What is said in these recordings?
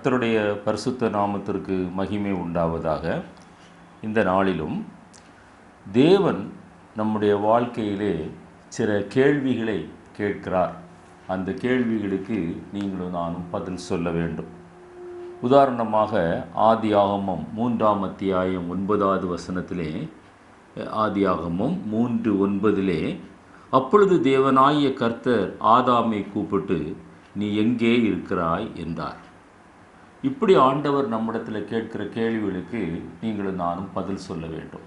கர்த்தருடைய பரிசுத்த நாமத்திற்கு மகிமை உண்டாவதாக. இந்த நாளிலும் தேவன் நம்முடைய வாழ்க்கையிலே சில கேள்விகளை கேட்கிறார். அந்த கேள்விகளுக்கு நீங்களும் நானும் பதில் சொல்ல வேண்டும். உதாரணமாக ஆதியாகமம் 3ஆம் அத்தியாயம் 9வது வசனத்திலே, ஆதியாகமம் 3:9, அப்பொழுது தேவனாகிய கர்த்தர் ஆதாமை கூப்பிட்டு, நீ எங்கே இருக்கிறாய் என்றார். இப்படி ஆண்டவர் நம்மிடத்தில் கேட்கிற கேள்விகளுக்கு நீங்களும் நானும் பதில் சொல்ல வேண்டும்.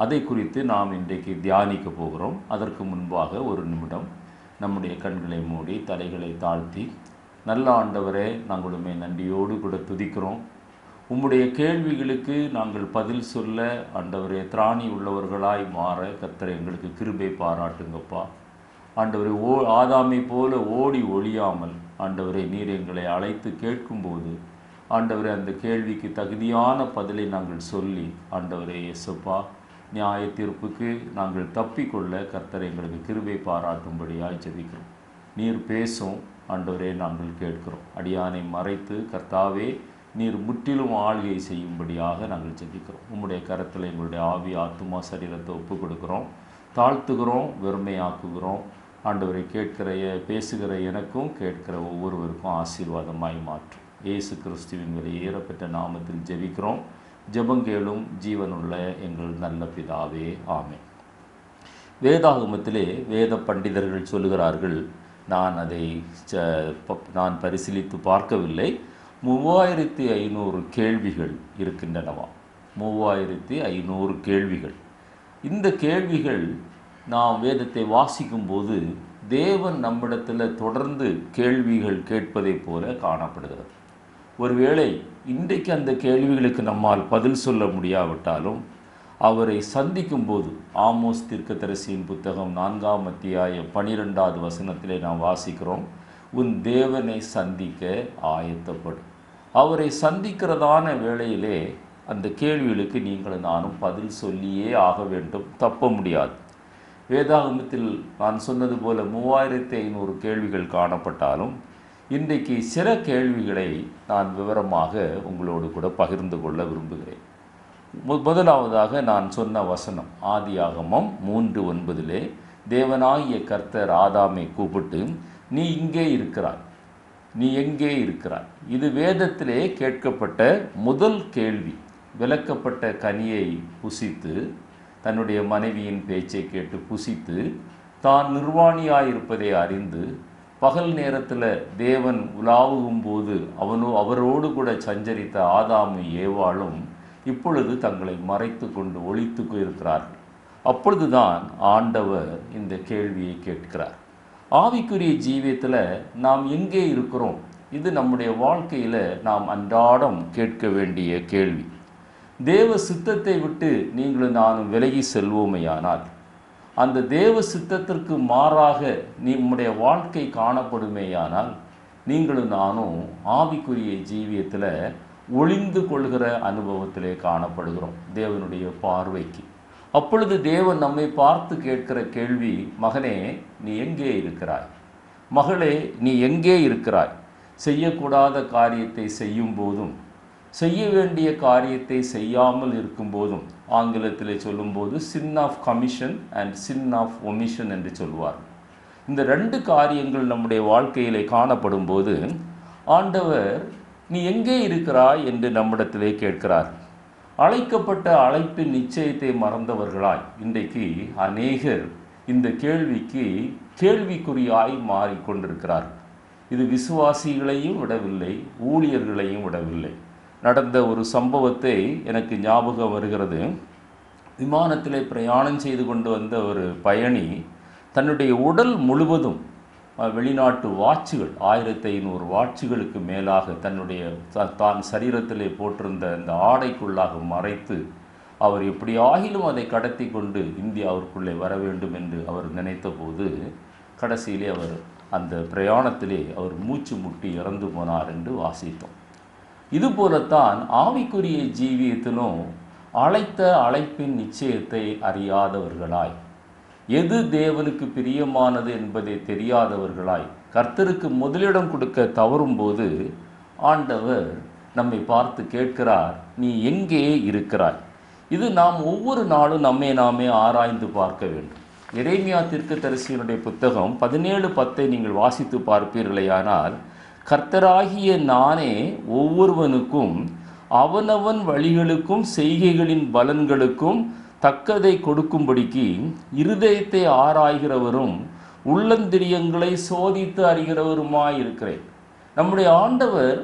அதை குறித்து நாம் இன்றைக்கு தியானிக்க போகிறோம். அதற்கு முன்பாக ஒரு நிமிடம் நம்முடைய கண்களை மூடி தலைகளை தாழ்த்தி, நல்ல ஆண்டவரே, நாங்களுமே நன்றியோடு கூட துதிக்கிறோம். உம்முடைய கேள்விகளுக்கு நாங்கள் பதில் சொல்ல ஆண்டவரே திராணி உள்ளவர்களாய் மாற கர்த்தர் எங்களுக்கு கிருபை பாராட்டுங்கப்பா. ஆண்டவரே, ஆதாமை போல ஓடி ஒழியாமல் ஆண்டவரே நீர் எங்களை அழைத்து கேட்கும்போது ஆண்டவரே அந்த கேள்விக்கு தகுதியான பதிலை நாங்கள் சொல்லி ஆண்டவரே இயேசுப்பா நியாய தீர்ப்புக்கு நாங்கள் தப்பிக்கொள்ள கர்த்தர் எங்களுக்கு கிருபை பாராட்டும்படியாய் ஜெபிக்கிறோம். நீர் பேசும் ஆண்டவரே, நாங்கள் கேட்கிறோம். அடியானை மறைத்து கர்த்தாவே நீர் முற்றிலும் ஆளுகை செய்யும்படியாக நாங்கள் ஜெபிக்கிறோம். உம்முடைய கரத்தில் எங்களுடைய ஆவி ஆத்துமா சரீரத்தை ஒப்பு கொடுக்குறோம், தாழ்த்துகிறோம், வெறுமையாக்குகிறோம். ஆண்டவரை பேசுகிற எனக்கும் கேட்கிற ஒவ்வொருவருக்கும் ஆசீர்வாதமாய் மாற்றும். இயேசு கிறிஸ்துவின் ஏறப்பட்ட நாமத்தில் ஜெபிக்கிறோம். ஜெபங்கேளும் ஜீவனுள்ள எங்கள் நல்ல பிதாவே, ஆமென். வேதாகமத்திலே வேத பண்டிதர்கள் சொல்லுகிறார்கள், நான் பரிசீலித்து பார்க்கவில்லை, 3500 கேள்விகள் இருக்கின்றனவா. 3500 கேள்விகள். இந்த கேள்விகள் நாம் வேதத்தை வாசிக்கும்போது தேவன் நம்மிடத்தில் தொடர்ந்து கேள்விகள் கேட்பதை போல காணப்படுகிறது. ஒருவேளை இன்றைக்கு அந்த கேள்விகளுக்கு நம்மால் பதில் சொல்ல முடியாவிட்டாலும் அவரை சந்திக்கும்போது, ஆமோஸ் தீர்க்கதரிசியின் புத்தகம் 4ஆம் அத்தியாயம் 12வது வசனத்திலே நாம் வாசிக்கிறோம், உன் தேவனை சந்திக்க ஆயத்தப்படும். அவரை சந்திக்கிறதான வேளையிலே அந்த கேள்விகளுக்கு நீங்களும் நானும் பதில் சொல்லியே ஆக வேண்டும், தப்ப முடியாது. வேதாகமத்தில் நான் சொன்னது போல 3500 கேள்விகள் காணப்பட்டாலும் இன்றைக்கு சில கேள்விகளை நான் விவரமாக உங்களோடு கூட பகிர்ந்து கொள்ள விரும்புகிறேன். முதலாவதாக நான் சொன்ன வசனம் ஆதியாகமம் 3:9, தேவனாகிய கர்த்தர் ஆதாமை கூப்பிட்டு, நீ இங்கே இருக்கிறாய், நீ எங்கே இருக்கிறாய். இது வேதத்திலே கேட்கப்பட்ட முதல் கேள்வி. விலக்கப்பட்ட கனியை புசித்து, தன்னுடைய மனைவியின் பேச்சை கேட்டு புசித்து, தான் நிர்வாணியாயிருப்பதை அறிந்து, பகல் நேரத்தில் தேவன் உலாவுகும் போது அவரோடு கூட சஞ்சரித்த ஆதாமும் ஏவாளும் இப்பொழுது தங்களை மறைத்து கொண்டு ஒளித்து இருக்கிறார்கள். அப்பொழுதுதான் ஆண்டவர் இந்த கேள்வியை கேட்கிறார். ஆவிக்குரிய ஜீவியத்தில் நாம் எங்கே இருக்கிறோம்? இது நம்முடைய வாழ்க்கையில் நாம் அன்றாடம் கேட்க வேண்டிய கேள்வி. தேவ சித்தத்தை விட்டு நீங்களும் நானும் விலகி செல்வோமேயானால், அந்த தேவ சித்தத்திற்கு மாறாக நம்முடைய வாழ்க்கை காணப்படுமேயானால், நீங்களும் நானும் ஆவிக்குரிய ஜீவியத்தில் ஒளிந்து கொள்கிற அனுபவத்திலே காணப்படுகிறோம் தேவனுடைய பார்வைக்கு. அப்பொழுது தேவன் நம்மை பார்த்து கேட்கிற கேள்வி, மகனே நீ எங்கே இருக்கிறாய், மகளே நீ எங்கே இருக்கிறாய். செய்யக்கூடாத காரியத்தை செய்யும் போதும், செய்ய வேண்டிய காரியத்தை செய்யாமல் இருக்கும்போதும், ஆங்கிலத்தில் சொல்லும்போது sin of commission and sin of omission என்று சொல்வார். இந்த 2 காரியங்கள் நம்முடைய வாழ்க்கையிலே காணப்படும் போது ஆண்டவர் நீ எங்கே இருக்கிறாய் என்று நம்மிடத்திலே கேட்கிறார். அழைக்கப்பட்ட அழைப்பின் நிச்சயத்தை மறந்தவர்களாய் இன்றைக்கு அநேகர் இந்த கேள்விக்கு கேள்விக்குறியாய் மாறிக்கொண்டிருக்கிறார். இது விசுவாசிகளையும் விடவில்லை, ஊழியர்களையும் விடவில்லை. நடந்த ஒரு சம்பவத்தை எனக்கு ஞாபகம் வருகிறது. விமானத்திலே பிரயாணம் செய்து கொண்டு வந்த ஒரு பயணி தன்னுடைய உடல் முழுவதும் வெளிநாட்டு வாட்சுகள், 1500 வாட்சுகளுக்கு மேலாக தன்னுடைய தான் சரீரத்திலே போட்டிருந்த அந்த ஆடைக்குள்ளாக மறைத்து, அவர் எப்படியாகிலும் அதை கடத்தி கொண்டு இந்தியாவிற்குள்ளே வர வேண்டும் என்று அவர் நினைத்த போது, கடைசியிலே அவர் அந்த பிரயாணத்திலே அவர் மூச்சு முட்டி இறந்து போனார் என்று வாசித்தோம். இதுபோலத்தான் ஆவிக்குரிய ஜீவியத்திலும் அழைத்த அழைப்பின் நிச்சயத்தை அறியாதவர்களாய், எது தேவனுக்கு பிரியமானது என்பதை தெரியாதவர்களாய், கர்த்தருக்கு முதலிடம் கொடுக்க தவறும்போது ஆண்டவர் நம்மை பார்த்து கேட்கிறார், நீ எங்கே இருக்கிறாய்? இது நாம் ஒவ்வொரு நாளும் நாமே ஆராய்ந்து பார்க்க வேண்டும். எரேமியா தீர்க்கதரிசியினுடைய புத்தகம் 17:10 நீங்கள் வாசித்து பார்ப்பீர்களேயானால், கர்த்தராகிய நானே ஒவ்வொருவனுக்கும் அவனவன் வழிகளுக்கும் செய்கைகளின் பலன்களுக்கும் தக்கதை கொடுக்கும்படிக்கு இருதயத்தை ஆராய்கிறவரும் உள்ளந்திரியங்களை சோதித்து அறிகிறவருமாயிருக்கிறேன். நம்முடைய ஆண்டவர்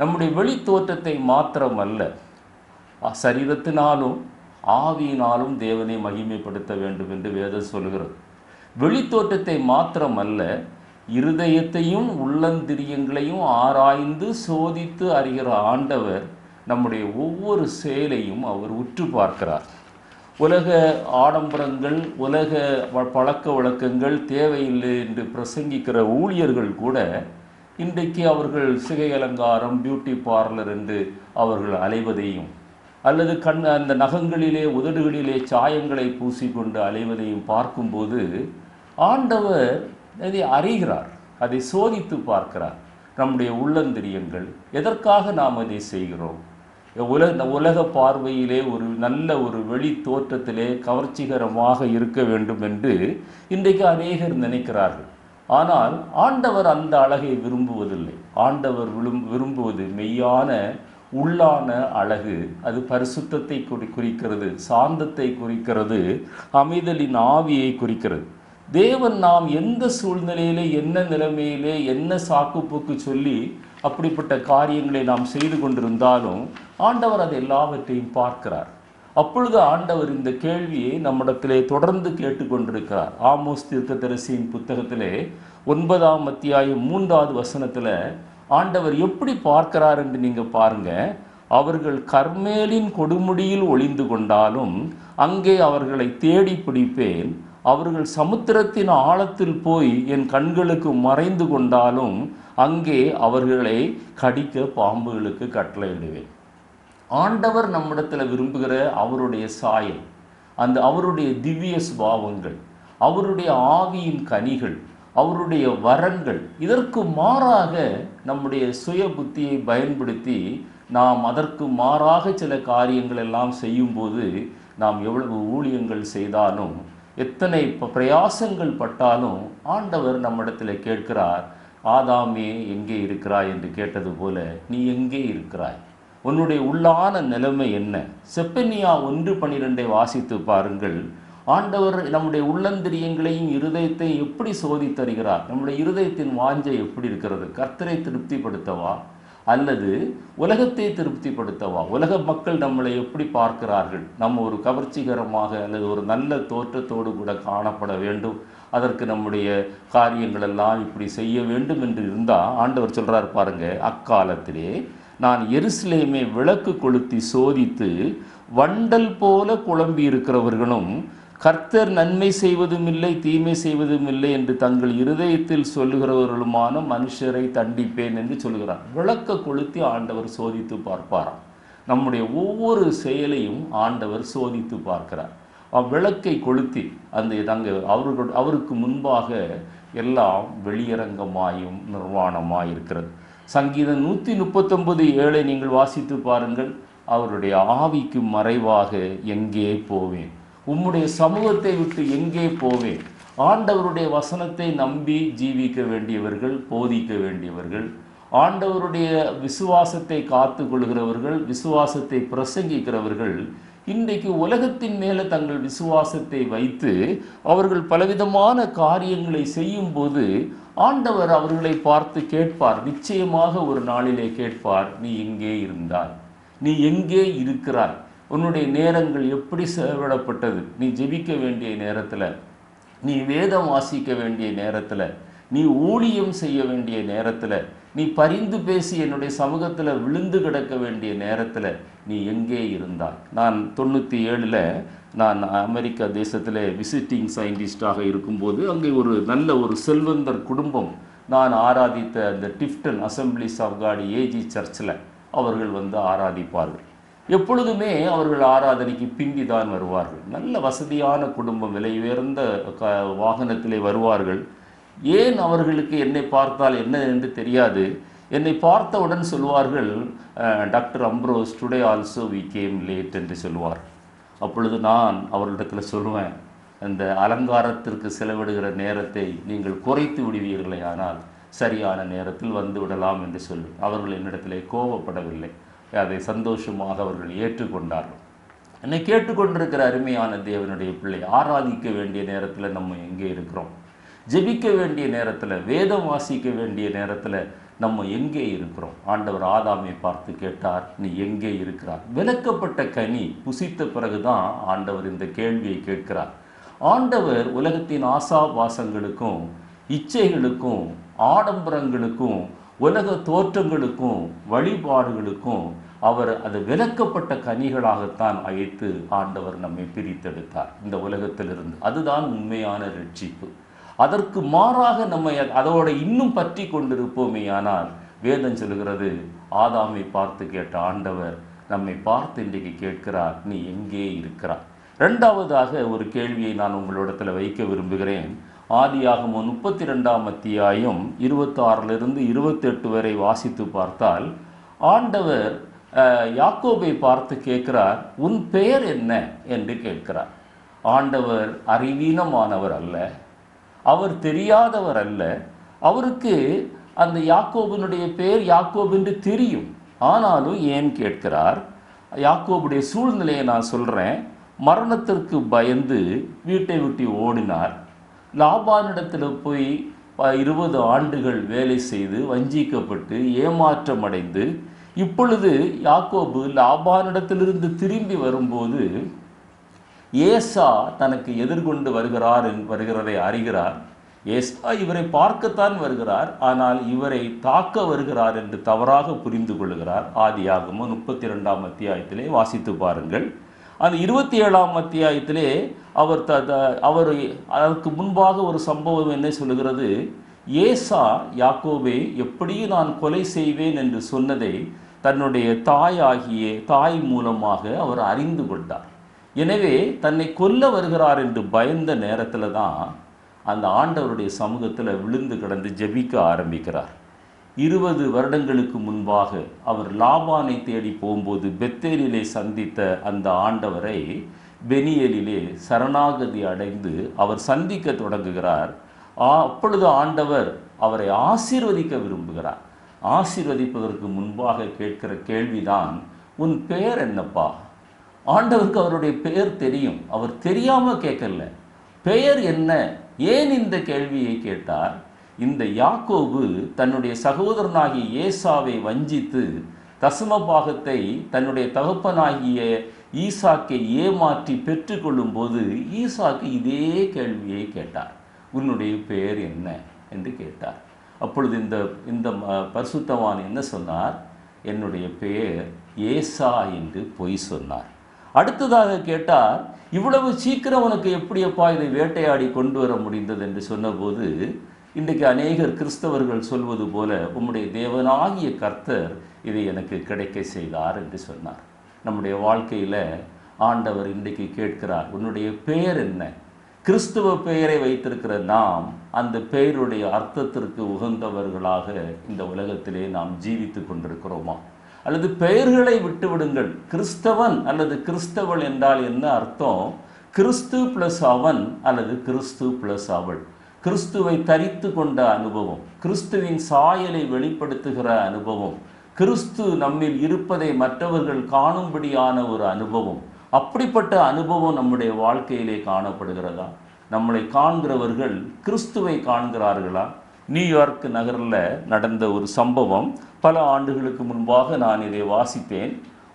நம்முடைய வெளி தோற்றத்தை மாத்திரமல்ல, சரீரத்தினாலும் ஆவியினாலும் தேவனை மகிமைப்படுத்த வேண்டும் என்று வேதம் சொல்கிறது. வெளித்தோற்றத்தை மாத்திரமல்ல, இருதயத்தையும் உள்ளந்திரியங்களையும் ஆராய்ந்து சோதித்து அறிகிற ஆண்டவர் நம்முடைய ஒவ்வொரு செயலையும் அவர் உற்று பார்க்கிறார். உலக ஆடம்பரங்கள், உலக பழக்க வழக்கங்கள் தேவையில்லை என்று பிரசங்கிக்கிற ஊழியர்கள் கூட இன்றைக்கு அவர்கள் சிகை அலங்காரம், பியூட்டி பார்லர் என்று அவர்கள் அலைவதையும், அல்லது அந்த நகங்களிலே உதடுகளிலே சாயங்களை பூசிக்கொண்டு அலைவதையும் பார்க்கும்போது ஆண்டவர் அதை அறிகிறார், அதை சோதித்து பார்க்கிறார். நம்முடைய உள்ளந்திரியங்கள் எதற்காக நாம் அதை செய்கிறோம்? உலக பார்வையிலே ஒரு நல்ல ஒரு வெளி தோற்றத்திலே கவர்ச்சிகரமாக இருக்க வேண்டும் என்று இன்றைக்கு அநேகர் நினைக்கிறார்கள். ஆனால் ஆண்டவர் அந்த அழகை விரும்புவதில்லை. ஆண்டவர் விரும்புவது மெய்யான உள்ளான அழகு. அது பரிசுத்தத்தை குறிக்கிறது, சாந்தத்தை குறிக்கிறது, அமைதலின் ஆவியை குறிக்கிறது. தேவன் நாம் எந்த சூழ்நிலையிலே, என்ன நிலைமையிலே, என்ன சாக்குப்போக்கு சொல்லி அப்படிப்பட்ட காரியங்களை நாம் செய்து கொண்டிருந்தாலும் ஆண்டவர் அது எல்லாவற்றையும் பார்க்கிறார். அப்பொழுது ஆண்டவர் இந்த கேள்வியை நம்மிடத்திலே தொடர்ந்து கேட்டுக்கொண்டிருக்கிறார். ஆமோஸ் தீர்க்கதரிசியின் புத்தகத்திலே 9ஆம் அத்தியாயம் 3வது வசனத்தில் ஆண்டவர் எப்படி பார்க்கிறார் என்று நீங்கள் பாருங்க. அவர்கள் கர்மேலின் கொடுமுடியில் ஒளிந்து கொண்டாலும் அங்கே அவர்களை தேடி பிடிப்பேன். அவர்கள் சமுத்திரத்தின் ஆழத்தில் போய் என் கண்களுக்கு மறைந்து கொண்டாலும் அங்கே அவர்களை கடிக்க பாம்புகளுக்கு கட்டளையிடுவேன். ஆண்டவர் நம்மிடத்தில் விரும்புகிற அவருடைய சாயல், அந்த அவருடைய திவ்ய சுபாவங்கள், அவருடைய ஆவியின் கனிகள், அவருடைய வரங்கள், இதற்கு மாறாக நம்முடைய சுய புத்தியை பயன்படுத்தி நாம் அதற்கு மாறாக சில காரியங்கள் எல்லாம் செய்யும்போது, நாம் எவ்வளவு ஊழியங்கள் செய்தாலும், எத்தனை பிரயாசங்கள் பட்டாலும் ஆண்டவர் நம்மிடத்தில் கேட்கிறார், ஆதாமே எங்கே இருக்கிறாய் என்று கேட்டது போல நீ எங்கே இருக்கிறாய்? உன்னுடைய உள்ளான நிலைமை என்ன? செப்பனியா 1:12 வாசித்து பாருங்கள். ஆண்டவர் நம்முடைய உள்ளந்திரியங்களையும் இருதயத்தை எப்படி சோதித்தருகிறார்? நம்முடைய இருதயத்தின் வாஞ்சை எப்படி இருக்கிறது? கர்த்தரை திருப்திப்படுத்தவா அல்லது உலகத்தை திருப்திப்படுத்தவா? உலக மக்கள் நம்மளை எப்படி பார்க்கிறார்கள்? நம்ம ஒரு கவர்ச்சிகரமாக அல்லது ஒரு நல்ல தோற்றத்தோடு கூட காணப்பட வேண்டும், அதற்கு நம்முடைய காரியங்கள் எல்லாம் இப்படி செய்ய வேண்டும் என்று இருந்தால் ஆண்டவர் சொல்கிறார் பாருங்க, அக்காலத்திலே நான் எருசலேமை விளக்கு கொளுத்தி சோதித்து வண்டல் போல குழம்பி இருக்கிறவர்களும் கர்த்தர் நன்மை செய்வதும் இல்லை தீமை செய்வதும் இல்லை என்று தங்கள் இருதயத்தில் சொல்லுகிறவர்களுமான மனுஷரை தண்டிப்பேன் என்று சொல்கிறார். விளக்க கொளுத்தி ஆண்டவர் சோதித்து பார்ப்பாராம். நம்முடைய ஒவ்வொரு செயலையும் ஆண்டவர் சோதித்து பார்க்கிறார். அவ்விளக்கை கொளுத்தி அவருக்கு முன்பாக எல்லாம் வெளியரங்கமாயும் நிர்வாணமாயிருக்கிறது. சங்கீதம் 139:7 நீங்கள் வாசித்து பாருங்கள். அவருடைய ஆவிக்கு மறைவாக எங்கே போவேன்? உம்முடைய சமூகத்தை விட்டு எங்கே போவேன்? ஆண்டவருடைய வசனத்தை நம்பி ஜீவிக்க வேண்டியவர்கள், போதிக்க வேண்டியவர்கள், ஆண்டவருடைய விசுவாசத்தை காத்து கொள்கிறவர்கள், விசுவாசத்தை பிரசங்கிக்கிறவர்கள் இன்றைக்கு உலகத்தின் மேலே தங்கள் விசுவாசத்தை வைத்து அவர்கள் பலவிதமான காரியங்களை செய்யும்போது ஆண்டவர் அவர்களை பார்த்து கேட்பார். நிச்சயமாக ஒரு நாளிலே கேட்பார், நீ எங்கே இருந்தாய்? நீ எங்கே இருக்கிறாய்? உன்னுடைய நேரங்கள் எப்படி செலவிடப்பட்டது? நீ ஜெபிக்க வேண்டிய நேரத்தில், நீ வேதம் வாசிக்க வேண்டிய நேரத்தில், நீ ஊழியம் செய்ய வேண்டிய நேரத்தில், நீ பரிந்து பேசி என்னுடைய சமூகத்தில் விழுந்து கிடக்க வேண்டிய நேரத்தில் நீ எங்கே இருந்தாய்? நான் 97 நான் அமெரிக்கா தேசத்தில் விசிட்டிங் சயின்டிஸ்டாக இருக்கும்போது அங்கே ஒரு நல்ல ஒரு செல்வந்தர் குடும்பம், நான் ஆராதித்த அந்த டிஃப்டன் அசம்பிளிஸ் ஆஃப் காட் ஏஜி சர்ச்சில் அவர்கள் வந்து ஆராதிப்பார்கள். எப்பொழுதுமே அவர்கள் ஆராதனைக்கு பிந்தி தான் வருவார்கள். நல்ல வசதியான குடும்பம், விலை உயர்ந்த வாகனத்திலே வருவார்கள். ஏன் அவர்களுக்கு என்னை பார்த்தால் என்ன என்று தெரியாது. என்னை பார்த்தவுடன் சொல்வார்கள், doctor Ambrose today also we came late என்று சொல்வார். அப்பொழுது நான் அவர்களிடத்தில் சொல்லுவேன், அந்த அலங்காரத்திற்கு செலவிடுகிற நேரத்தை நீங்கள் குறைத்து விடுவீர்களே, ஆனால் சரியான நேரத்தில் வந்து விடலாம் என்று சொல்லி அவர்கள் என்னிடத்திலே கோபப்படவில்லை. அதை சந்தோஷமாக அவர்கள் ஏற்றுக்கொண்டார்கள். என்னை கேட்டுக்கொண்டிருக்கிற அருமையான தேவனுடைய பிள்ளை, ஆராதிக்க வேண்டிய நேரத்தில் நம்ம எங்கே இருக்கிறோம்? ஜெபிக்க வேண்டிய நேரத்தில், வேதம் வாசிக்க வேண்டிய நேரத்தில் நம்ம எங்கே இருக்கிறோம்? ஆண்டவர் ஆதாமை பார்த்து கேட்டார், நீ எங்கே இருக்கிறார்? விலக்கப்பட்ட கனி புசித்த பிறகுதான் ஆண்டவர் இந்த கேள்வியை கேட்கிறார். ஆண்டவர் உலகத்தின் ஆசாபாசங்களுக்கும் இச்சைகளுக்கும் ஆடம்பரங்களுக்கும் உலக தோற்றங்களுக்கும் வழிபாடுகளுக்கும் அவர் அது விலக்கப்பட்ட கனிகளாகத்தான் அழைத்து ஆண்டவர் நம்மை பிரித்தெடுத்தார் இந்த உலகத்திலிருந்து. அதுதான் உண்மையான ரட்சிப்பு. அதற்கு மாறாக நம்ம அதோட இன்னும் பற்றி கொண்டிருப்போமே, ஆனால் வேதம் சொல்கிறது, ஆதாமை பார்த்து கேட்ட ஆண்டவர் நம்மை பார்த்து இன்றைக்கு கேட்கிறார், நீ எங்கே இருக்கிறார்? ரெண்டாவதாக ஒரு கேள்வியை நான் உங்களிடத்தில் வைக்க விரும்புகிறேன். ஆதியாகமம் 32ஆம் அத்தியாயம் 26லிருந்து 28 வரை வாசித்து பார்த்தால், ஆண்டவர் யாக்கோபை பார்த்து கேட்கிறார், உன் பெயர் என்ன என்று கேட்கிறார். ஆண்டவர் அறிவீனமானவர் அல்ல, அவர் தெரியாதவர் அல்ல. அவருக்கு அந்த யாக்கோபினுடைய பெயர் யாக்கோப் என்று தெரியும். ஆனாலும் ஏன் கேட்கிறார்? யாக்கோபுடைய சூழ்நிலையை நான் சொல்கிறேன். மரணத்திற்கு பயந்து வீட்டை விட்டு ஓடினார். லாபானிடத்தில் போய் 20 ஆண்டுகள் வேலை செய்து வஞ்சிக்கப்பட்டு ஏமாற்றம் அடைந்து, இப்பொழுது யாக்கோபு லாபானிடத்திலிருந்து திரும்பி வரும்போது ஏசா தனக்கு எதிர்கொண்டு வருகிறதை அறிகிறார். ஏசா இவரை பார்க்கத்தான் வருகிறார், ஆனால் இவரை தாக்க வருகிறார் என்று தவறாக புரிந்து கொள்கிறார். ஆதியாகமம் 32ஆம் அத்தியாயத்திலே வாசித்து பாருங்கள். அந்த 27ஆம் அத்தியாயத்திலே அவர் அதற்கு முன்பாக ஒரு சம்பவம் என்ன சொல்லுகிறது? ஏசா யாக்கோபை எப்படியும் நான் கொலை செய்வேன் என்று சொன்னதை தன்னுடைய தாய் மூலமாக அவர் அறிந்து கொண்டார். எனவே தன்னை கொல்ல வருகிறார் என்று பயந்த நேரத்தில் தான் அந்த ஆண்டவருடைய சமூகத்தில் விழுந்து கிடந்து ஜெபிக்க ஆரம்பிக்கிறார். 20 வருடங்களுக்கு முன்பாக அவர் லாபானை தேடி போகும்போது பெத்தேலிலே சந்தித்த அந்த ஆண்டவரை பெனியலிலே சரணாகதி அடைந்து அவர் சந்திக்க தொடங்குகிறார். அப்பொழுது ஆண்டவர் அவரை ஆசீர்வதிக்க விரும்புகிறார். ஆசீர்வதிப்பதற்கு முன்பாக கேட்கிற கேள்விதான், உன் பெயர் என்னப்பா? ஆண்டவருக்கு அவருடைய பெயர் தெரியும். அவர் தெரியாமல் கேட்கல. பெயர் என்ன? ஏன் இந்த கேள்வியை கேட்டார்? இந்த யாக்கோபு தன்னுடைய சகோதரனாகிய ஏசாவை வஞ்சித்து தசமபாகத்தை தன்னுடைய தகப்பனாகிய ஈசாக்கை ஏமாற்றி பெற்றுக்கொள்ளும் போது ஈசாக்கு இதே கேள்வியை கேட்டார், உன்னுடைய பெயர் என்ன என்று கேட்டார். அப்பொழுது இந்த பரிசுத்தவான் என்ன சொன்னார்? என்னுடைய பெயர் ஏசா என்று பொய் சொன்னார். அடுத்ததாக கேட்டார், இவ்வளவு சீக்கிரம் உனக்கு எப்படியப்பா இதை வேட்டையாடி கொண்டு வர முடிந்தது என்று சொன்னபோது, இன்றைக்கு அநேகர் கிறிஸ்தவர்கள் சொல்வது போல, உம்முடைய தேவனாகிய கர்த்தர் இதை எனக்கு கிடைக்க செய்தார் என்று சொன்னார். நம்முடைய வாழ்க்கையில் ஆண்டவர் இன்றைக்கு கேட்கிறார், உன்னுடைய பெயர் என்ன? கிறிஸ்துவ பெயரை வைத்திருக்கிற நாம் அந்த பெயருடைய அர்த்தத்திற்கு உகந்தவர்களாக இந்த உலகத்திலே நாம் ஜீவித்து கொண்டிருக்கிறோமா? அல்லது பெயர்களை விட்டு விடுங்கள். கிறிஸ்தவன் அல்லது கிறிஸ்தவள் என்றால் என்ன அர்த்தம்? கிறிஸ்து பிளஸ் அவன் அல்லது கிறிஸ்து பிளஸ் அவள். கிறிஸ்துவை தரித்து கொண்ட அனுபவம், கிறிஸ்துவின் சாயலை வெளிப்படுத்துகிற அனுபவம், கிறிஸ்து நம்மில் இருப்பதை மற்றவர்கள் காணும்படியான ஒரு அனுபவம். அப்படிப்பட்ட அனுபவம் நம்முடைய வாழ்க்கையிலே காணப்படுகிறதா? நம்மளை காண்கிறவர்கள் கிறிஸ்துவை காண்கிறார்களா? நியூயார்க் நகரில் நடந்த ஒரு சம்பவம். பல ஆண்டுகளுக்கு முன்பாக நான் இதை வாசித்தேன்.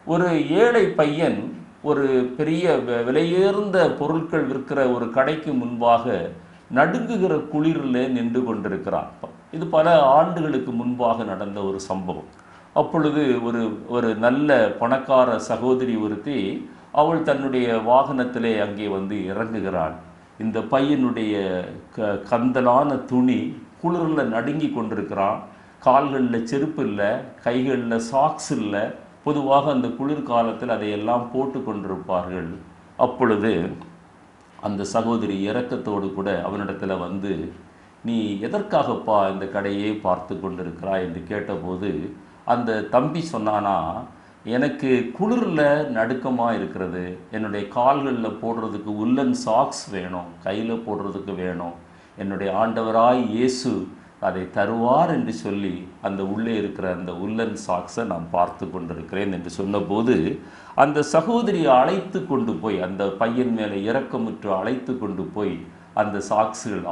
ஒரு ஏழை பையன் ஒரு பெரிய விலையேர்ந்த பொருட்கள் விற்கிற ஒரு கடைக்கு முன்பாக நடுங்குகிற குளிரில் நின்று கொண்டிருக்கிறான். இது பல ஆண்டுகளுக்கு முன்பாக நடந்த ஒரு சம்பவம். அப்பொழுது ஒரு நல்ல பணக்கார சகோதரி ஒருத்தி, அவள் தன்னுடைய வாகனத்திலே அங்கே வந்து இறங்குகிறாள். இந்த பையனுடைய கந்தலான துணி குளிரில் நடுங்கி கொண்டிருக்கிறான். கால்களில் செருப்பு இல்லை, கைகளில் சாக்ஸ் இல்லை. பொதுவாக அந்த குளிர்காலத்தில் அதையெல்லாம் போட்டு கொண்டிருப்பார்கள். அப்பொழுது அந்த சகோதரி இரக்கத்தோடு கூட அவனிடத்தில் வந்து, நீ எதற்காகப்பா இந்த கடையே பார்த்து கொண்டிருக்கிறாய் என்று கேட்டபோது அந்த தம்பி சொன்னானா, எனக்கு குளிரில் நடுக்கமாக இருக்கிறது, என்னுடைய கால்களில் போடுறதுக்கு உள்ளன் சாக்ஸ் வேணும், கையில் போடுறதுக்கு வேணும், என்னுடைய ஆண்டவராய் இயேசு அதை தருவார் என்று சொல்லி அந்த உள்ளே இருக்கிற அந்த உள்ளன் சாக்ஸை நான் பார்த்து கொண்டிருக்கிறேன் என்று சொன்னபோது அந்த சகோதரியை அழைத்து கொண்டு போய் அந்த பையன் மேலே இரக்கமுற்று அழைத்து கொண்டு போய் அந்த சாக்ஸுகள்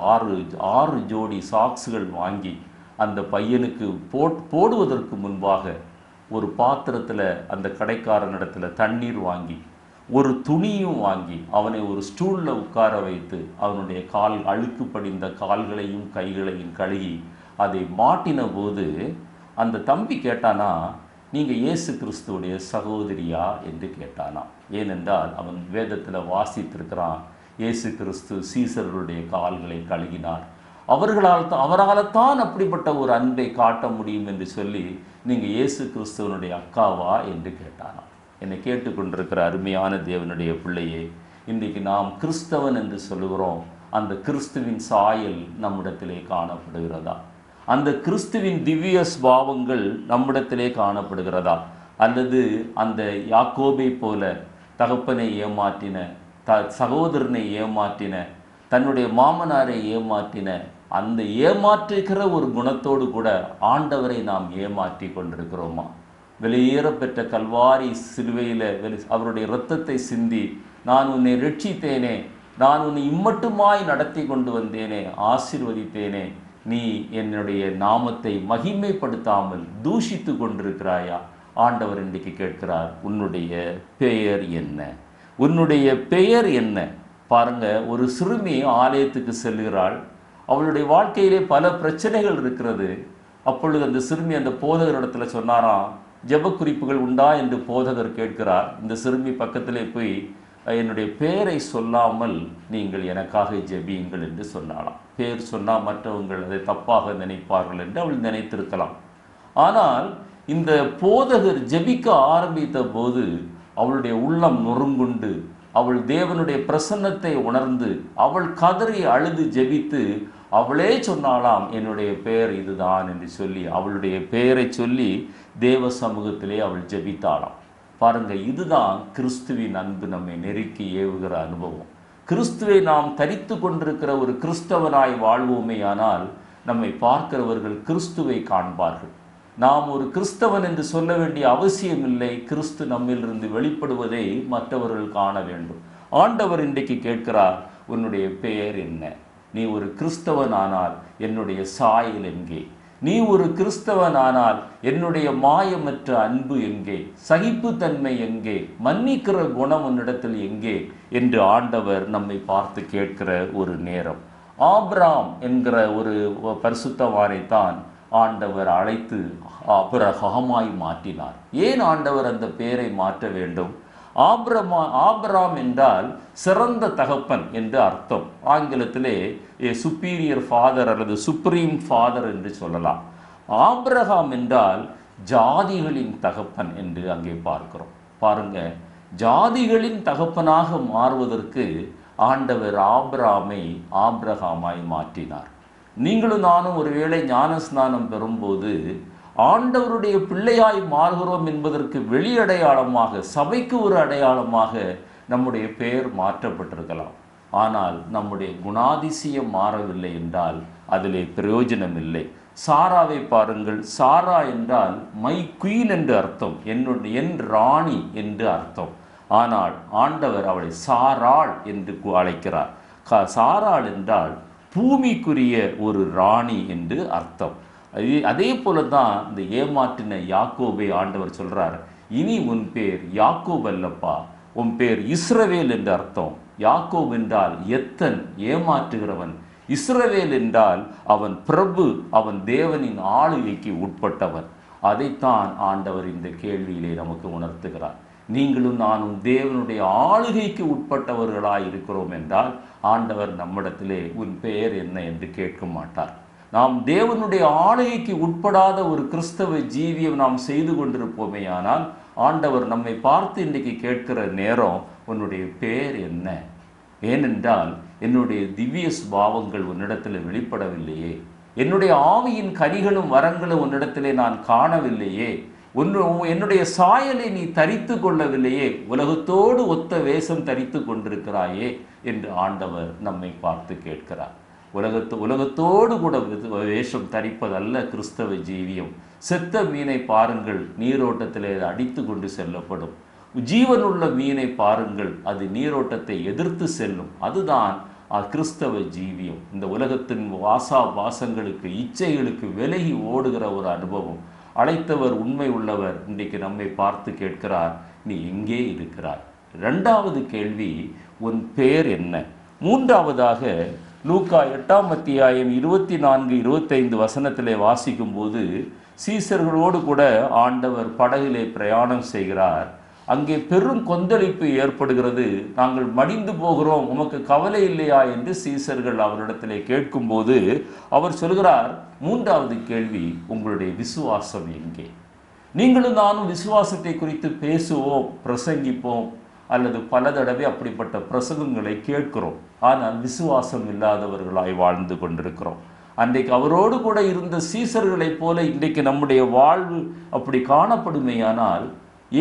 ஆறு ஜோடி சாக்ஸுகள் வாங்கி அந்த பையனுக்கு போடுவதற்கு முன்பாக ஒரு பாத்திரத்தில் அந்த கடைக்காரனிடத்தில் தண்ணீர் வாங்கி ஒரு துணியும் வாங்கி அவனை ஒரு ஸ்டூலில் உட்கார வைத்து அவனுடைய அழுக்கு படிந்த கால்களையும் கைகளையும் கழுகி அதை மாட்டின போது அந்த தம்பி கேட்டானா, நீங்கள் இயேசு கிறிஸ்துவுடைய சகோதரியா என்று கேட்டானா. ஏனென்றால் அவன் வேதத்தில் வாசித்திருக்கிறான், இயேசு கிறிஸ்து சீசர்களுடைய கால்களை கழுகினார், அவரால் தான் அப்படிப்பட்ட ஒரு அன்பை காட்ட முடியும் என்று சொல்லி நீங்கள் இயேசு கிறிஸ்துவனுடைய அக்காவா என்று கேட்டானா. என்னை கேட்டுக்கொண்டிருக்கிற அருமையான தேவனுடைய பிள்ளையே, இன்றைக்கு நாம் கிறிஸ்தவன் என்று சொல்லுகிறோம். அந்த கிறிஸ்துவின் சாயல் நம்மிடத்திலே காணப்படுகிறதா? அந்த கிறிஸ்துவின் திவ்ய ஸ்பாவங்கள் நம்மிடத்திலே காணப்படுகிறதா? அல்லது அந்த யாக்கோபை போல தகப்பனை ஏமாற்றின, சகோதரனை ஏமாற்றின, தன்னுடைய மாமனாரை ஏமாற்றின அந்த ஏமாற்றுகிற ஒரு குணத்தோடு கூட ஆண்டவரை நாம் ஏமாற்றி கொண்டிருக்கிறோமா? வெளியேறப்பெற்ற கல்வாரி சிலுவையில் அவருடைய இரத்தத்தை சிந்தி, நான் உன்னை ரட்சித்தேனே, நான் உன்னை இம்மட்டுமாய் நடத்தி கொண்டு வந்தேனே, ஆசீர்வதித்தேனே, நீ என்னுடைய நாமத்தை மகிமைப்படுத்தாமல் தூஷித்து கொண்டிருக்கிறாயா? ஆண்டவர் இன்றைக்கு கேட்கிறார், உன்னுடைய பெயர் என்ன? உன்னுடைய பெயர் என்ன? பாருங்க, ஒரு சிறுமி ஆலயத்துக்கு செல்கிறாள், அவளுடைய வாழ்க்கையிலே பல பிரச்சனைகள் இருக்கிறது. அப்பொழுது அந்த சிறுமி அந்த போதகரிடத்தில் சொன்னாராம், ஜெப குறிப்புகள் உண்டா என்று போதகர் கேட்கிறார். இந்த சிறுமி பக்கத்திலே போய், என்னுடைய பெயரை சொல்லாமல் நீங்கள் எனக்காக ஜெபியுங்கள் என்று சொன்னாலாம். பேர் சொன்னால் மற்றவங்கள் அதை தப்பாக நினைப்பார்கள் என்று அவள் நினைத்திருக்கலாம். ஆனால் இந்த போதகர் ஜெபிக்க ஆரம்பித்த போது அவளுடைய உள்ளம் நொறுங்குண்டு அவள் தேவனுடைய பிரசன்னத்தை உணர்ந்து அவள் கதறி அழுது ஜெபித்து அவளே சொன்னாலாம், என்னுடைய பெயர் இதுதான் என்று சொல்லி அவளுடைய பெயரை சொல்லி தேவ சமூகத்திலே அவள் ஜெபித்தாளாம். பாருங்க, இதுதான் கிறிஸ்துவின் அன்பு நம்மை நெருக்கி ஏவுகிற அனுபவம். கிறிஸ்துவை நாம் தரித்து கொண்டிருக்கிற ஒரு கிறிஸ்தவனாய் வாழ்வோமே ஆனால் நம்மை பார்க்கிறவர்கள் கிறிஸ்துவை காண்பார்கள். நாம் ஒரு கிறிஸ்தவன் என்று சொல்ல வேண்டிய அவசியம் இல்லை. கிறிஸ்து நம்மிலிருந்து வெளிப்படுவதை மற்றவர்கள் காண வேண்டும். ஆண்டவர் இன்றைக்கு கேட்கிறார், உன்னுடைய பெயர் என்ன? நீ ஒரு கிறிஸ்தவன் ஆனால் என்னுடைய சாயல் எங்கே? நீ ஒரு கிறிஸ்தவன் ஆனால் என்னுடைய மாயமற்ற அன்பு எங்கே? சகிப்புத்தன்மை எங்கே? மன்னிக்கிற குணம் உன்னிடத்தில் எங்கே என்று ஆண்டவர் நம்மை பார்த்து கேட்கிற ஒரு நேரம். ஆபிரகாம் என்கிற ஒரு பரிசுத்தவானைத்தான் ஆண்டவர் அழைத்து ஆபிரகாமாய் மாற்றினார். ஏன் ஆண்டவர் அந்த பெயரை மாற்ற வேண்டும்? ஆபிரகாம் என்றால் சிறந்த தகப்பன் என்று அர்த்தம். ஆங்கிலத்திலே சுப்பீரியர் ஃபாதர் அல்லது சுப்ரீம் ஃபாதர் என்று சொல்லலாம். ஆபிரகாம் என்றால் ஜாதிகளின் தகப்பன் என்று அங்கே பார்க்கிறோம். பாருங்க, ஜாதிகளின் தகப்பனாக மாறுவதற்கு ஆண்டவர் ஆபிரகாமை ஆபிரகாமாய் மாற்றினார். நீங்களும் நானும் ஒருவேளை ஞான ஸ்நானம் பெறும்போது ஆண்டவருடைய பிள்ளையாய் மாறுகிறோம் என்பதற்கு வெளி அடையாளமாக, சபைக்கு ஒரு அடையாளமாக நம்முடைய பெயர் மாற்றப்பட்டிருக்கலாம். ஆனால் நம்முடைய குணாதிசயம் மாறவில்லை என்றால் அதிலே பிரயோஜனம் இல்லை. சாராவை பாருங்கள். சாரா என்றால் மை குயின் என்று அர்த்தம், என் ராணி என்று அர்த்தம். ஆனால் ஆண்டவர் அவளை சாராள் என்று அழைக்கிறார். சாராள் என்றால் பூமிக்குரிய ஒரு ராணி என்று அர்த்தம். அதே போல தான் இந்த ஏமாற்றின யாக்கோபை ஆண்டவர் சொல்றார், இனி உன் பேர் யாக்கோப் அல்லப்பா, உன் பேர் இஸ்ரவேல் என்று அர்த்தம். யாக்கோப் என்றால் எத்தன், ஏமாற்றுகிறவன். இஸ்ரவேல் என்றால் அவன் பிரபு, அவன் தேவனின் ஆளுகைக்கு உட்பட்டவன். அதைத்தான் ஆண்டவர் இந்த கேள்வியிலே நமக்கு உணர்த்துகிறார். நீங்களும் நானும் தேவனுடைய ஆளுகைக்கு உட்பட்டவர்களாய் இருக்கிறோம் என்றால் ஆண்டவர் நம்மிடத்திலே உன் பெயர் என்ன என்று கேட்க மாட்டார். நாம் தேவனுடைய ஆளுகைக்கு உட்படாத ஒரு கிறிஸ்தவ ஜீவியம் நாம் செய்து கொண்டிருப்போமே ஆனால் ஆண்டவர் நம்மை பார்த்து இன்றைக்கு கேட்கிற நேரம், உன்னுடைய பெயர் என்ன? ஏனென்றால் என்னுடைய திவ்ய சுபாவங்கள் உன்னிடத்தில் வெளிப்படவில்லையே, என்னுடைய ஆவியின் கனிகளும் வரங்களும் உன்னிடத்திலே நான் காணவில்லையே, என்னுடைய சாயலை நீ தரித்து கொள்ளவில்லையே, உலகத்தோடு ஒத்த வேஷம் தரித்து கொண்டிருக்கிறாயே என்று ஆண்டவர் நம்மை பார்த்து கேட்கிறார். உலகத்தோடு கூட வேஷம் தரிப்பதல்ல கிறிஸ்தவ ஜீவியம். செத்த மீனை பாருங்கள், நீரோட்டத்திலே அடித்து கொண்டு செல்லப்படும். ஜீவனுள்ள மீனை பாருங்கள், அது நீரோட்டத்தை எதிர்த்து செல்லும். அதுதான் கிறிஸ்தவ ஜீவியம். இந்த உலகத்தின் வாசங்களுக்கு இச்சைகளுக்கு விலகி ஓடுகிற ஒரு அனுபவம். அழைத்தவர் உண்மை உள்ளவர். இன்றைக்கு நம்மை பார்த்து கேட்கிறார், நீ எங்கே இருக்கிறாய்? இரண்டாவது கேள்வி, உன் பெயர் என்ன? மூன்றாவதாக லூக்கா 8ஆம் அத்தியாயம் 24-25 வசனத்திலே வாசிக்கும் போது, சீசர்களோடு கூட ஆண்டவர் படகிலே பிரயாணம் செய்கிறார். அங்கே பெரும் கொந்தளிப்பு ஏற்படுகிறது. நாங்கள் மடிந்து போகிறோம், உமக்கு கவலை இல்லையா என்று சீசர்கள் அவரிடத்திலே கேட்கும்போது அவர் சொல்கிறார், மூன்றாவது கேள்வி, உங்களுடைய விசுவாசம் எங்கே? நீங்களும் நானும் விசுவாசத்தை குறித்து பேசுவோம், பிரசங்கிப்போம், அல்லது பல தடவை அப்படிப்பட்ட பிரசங்கங்களை கேட்கிறோம். ஆனால் விசுவாசம் இல்லாதவர்களாய் வாழ்ந்து கொண்டிருக்கிறோம். அன்றைக்கு அவரோடு கூட இருந்த சீசர்களைப் போல இன்றைக்கு நம்முடைய வாழ்வு அப்படி காணப்படுமேயானால்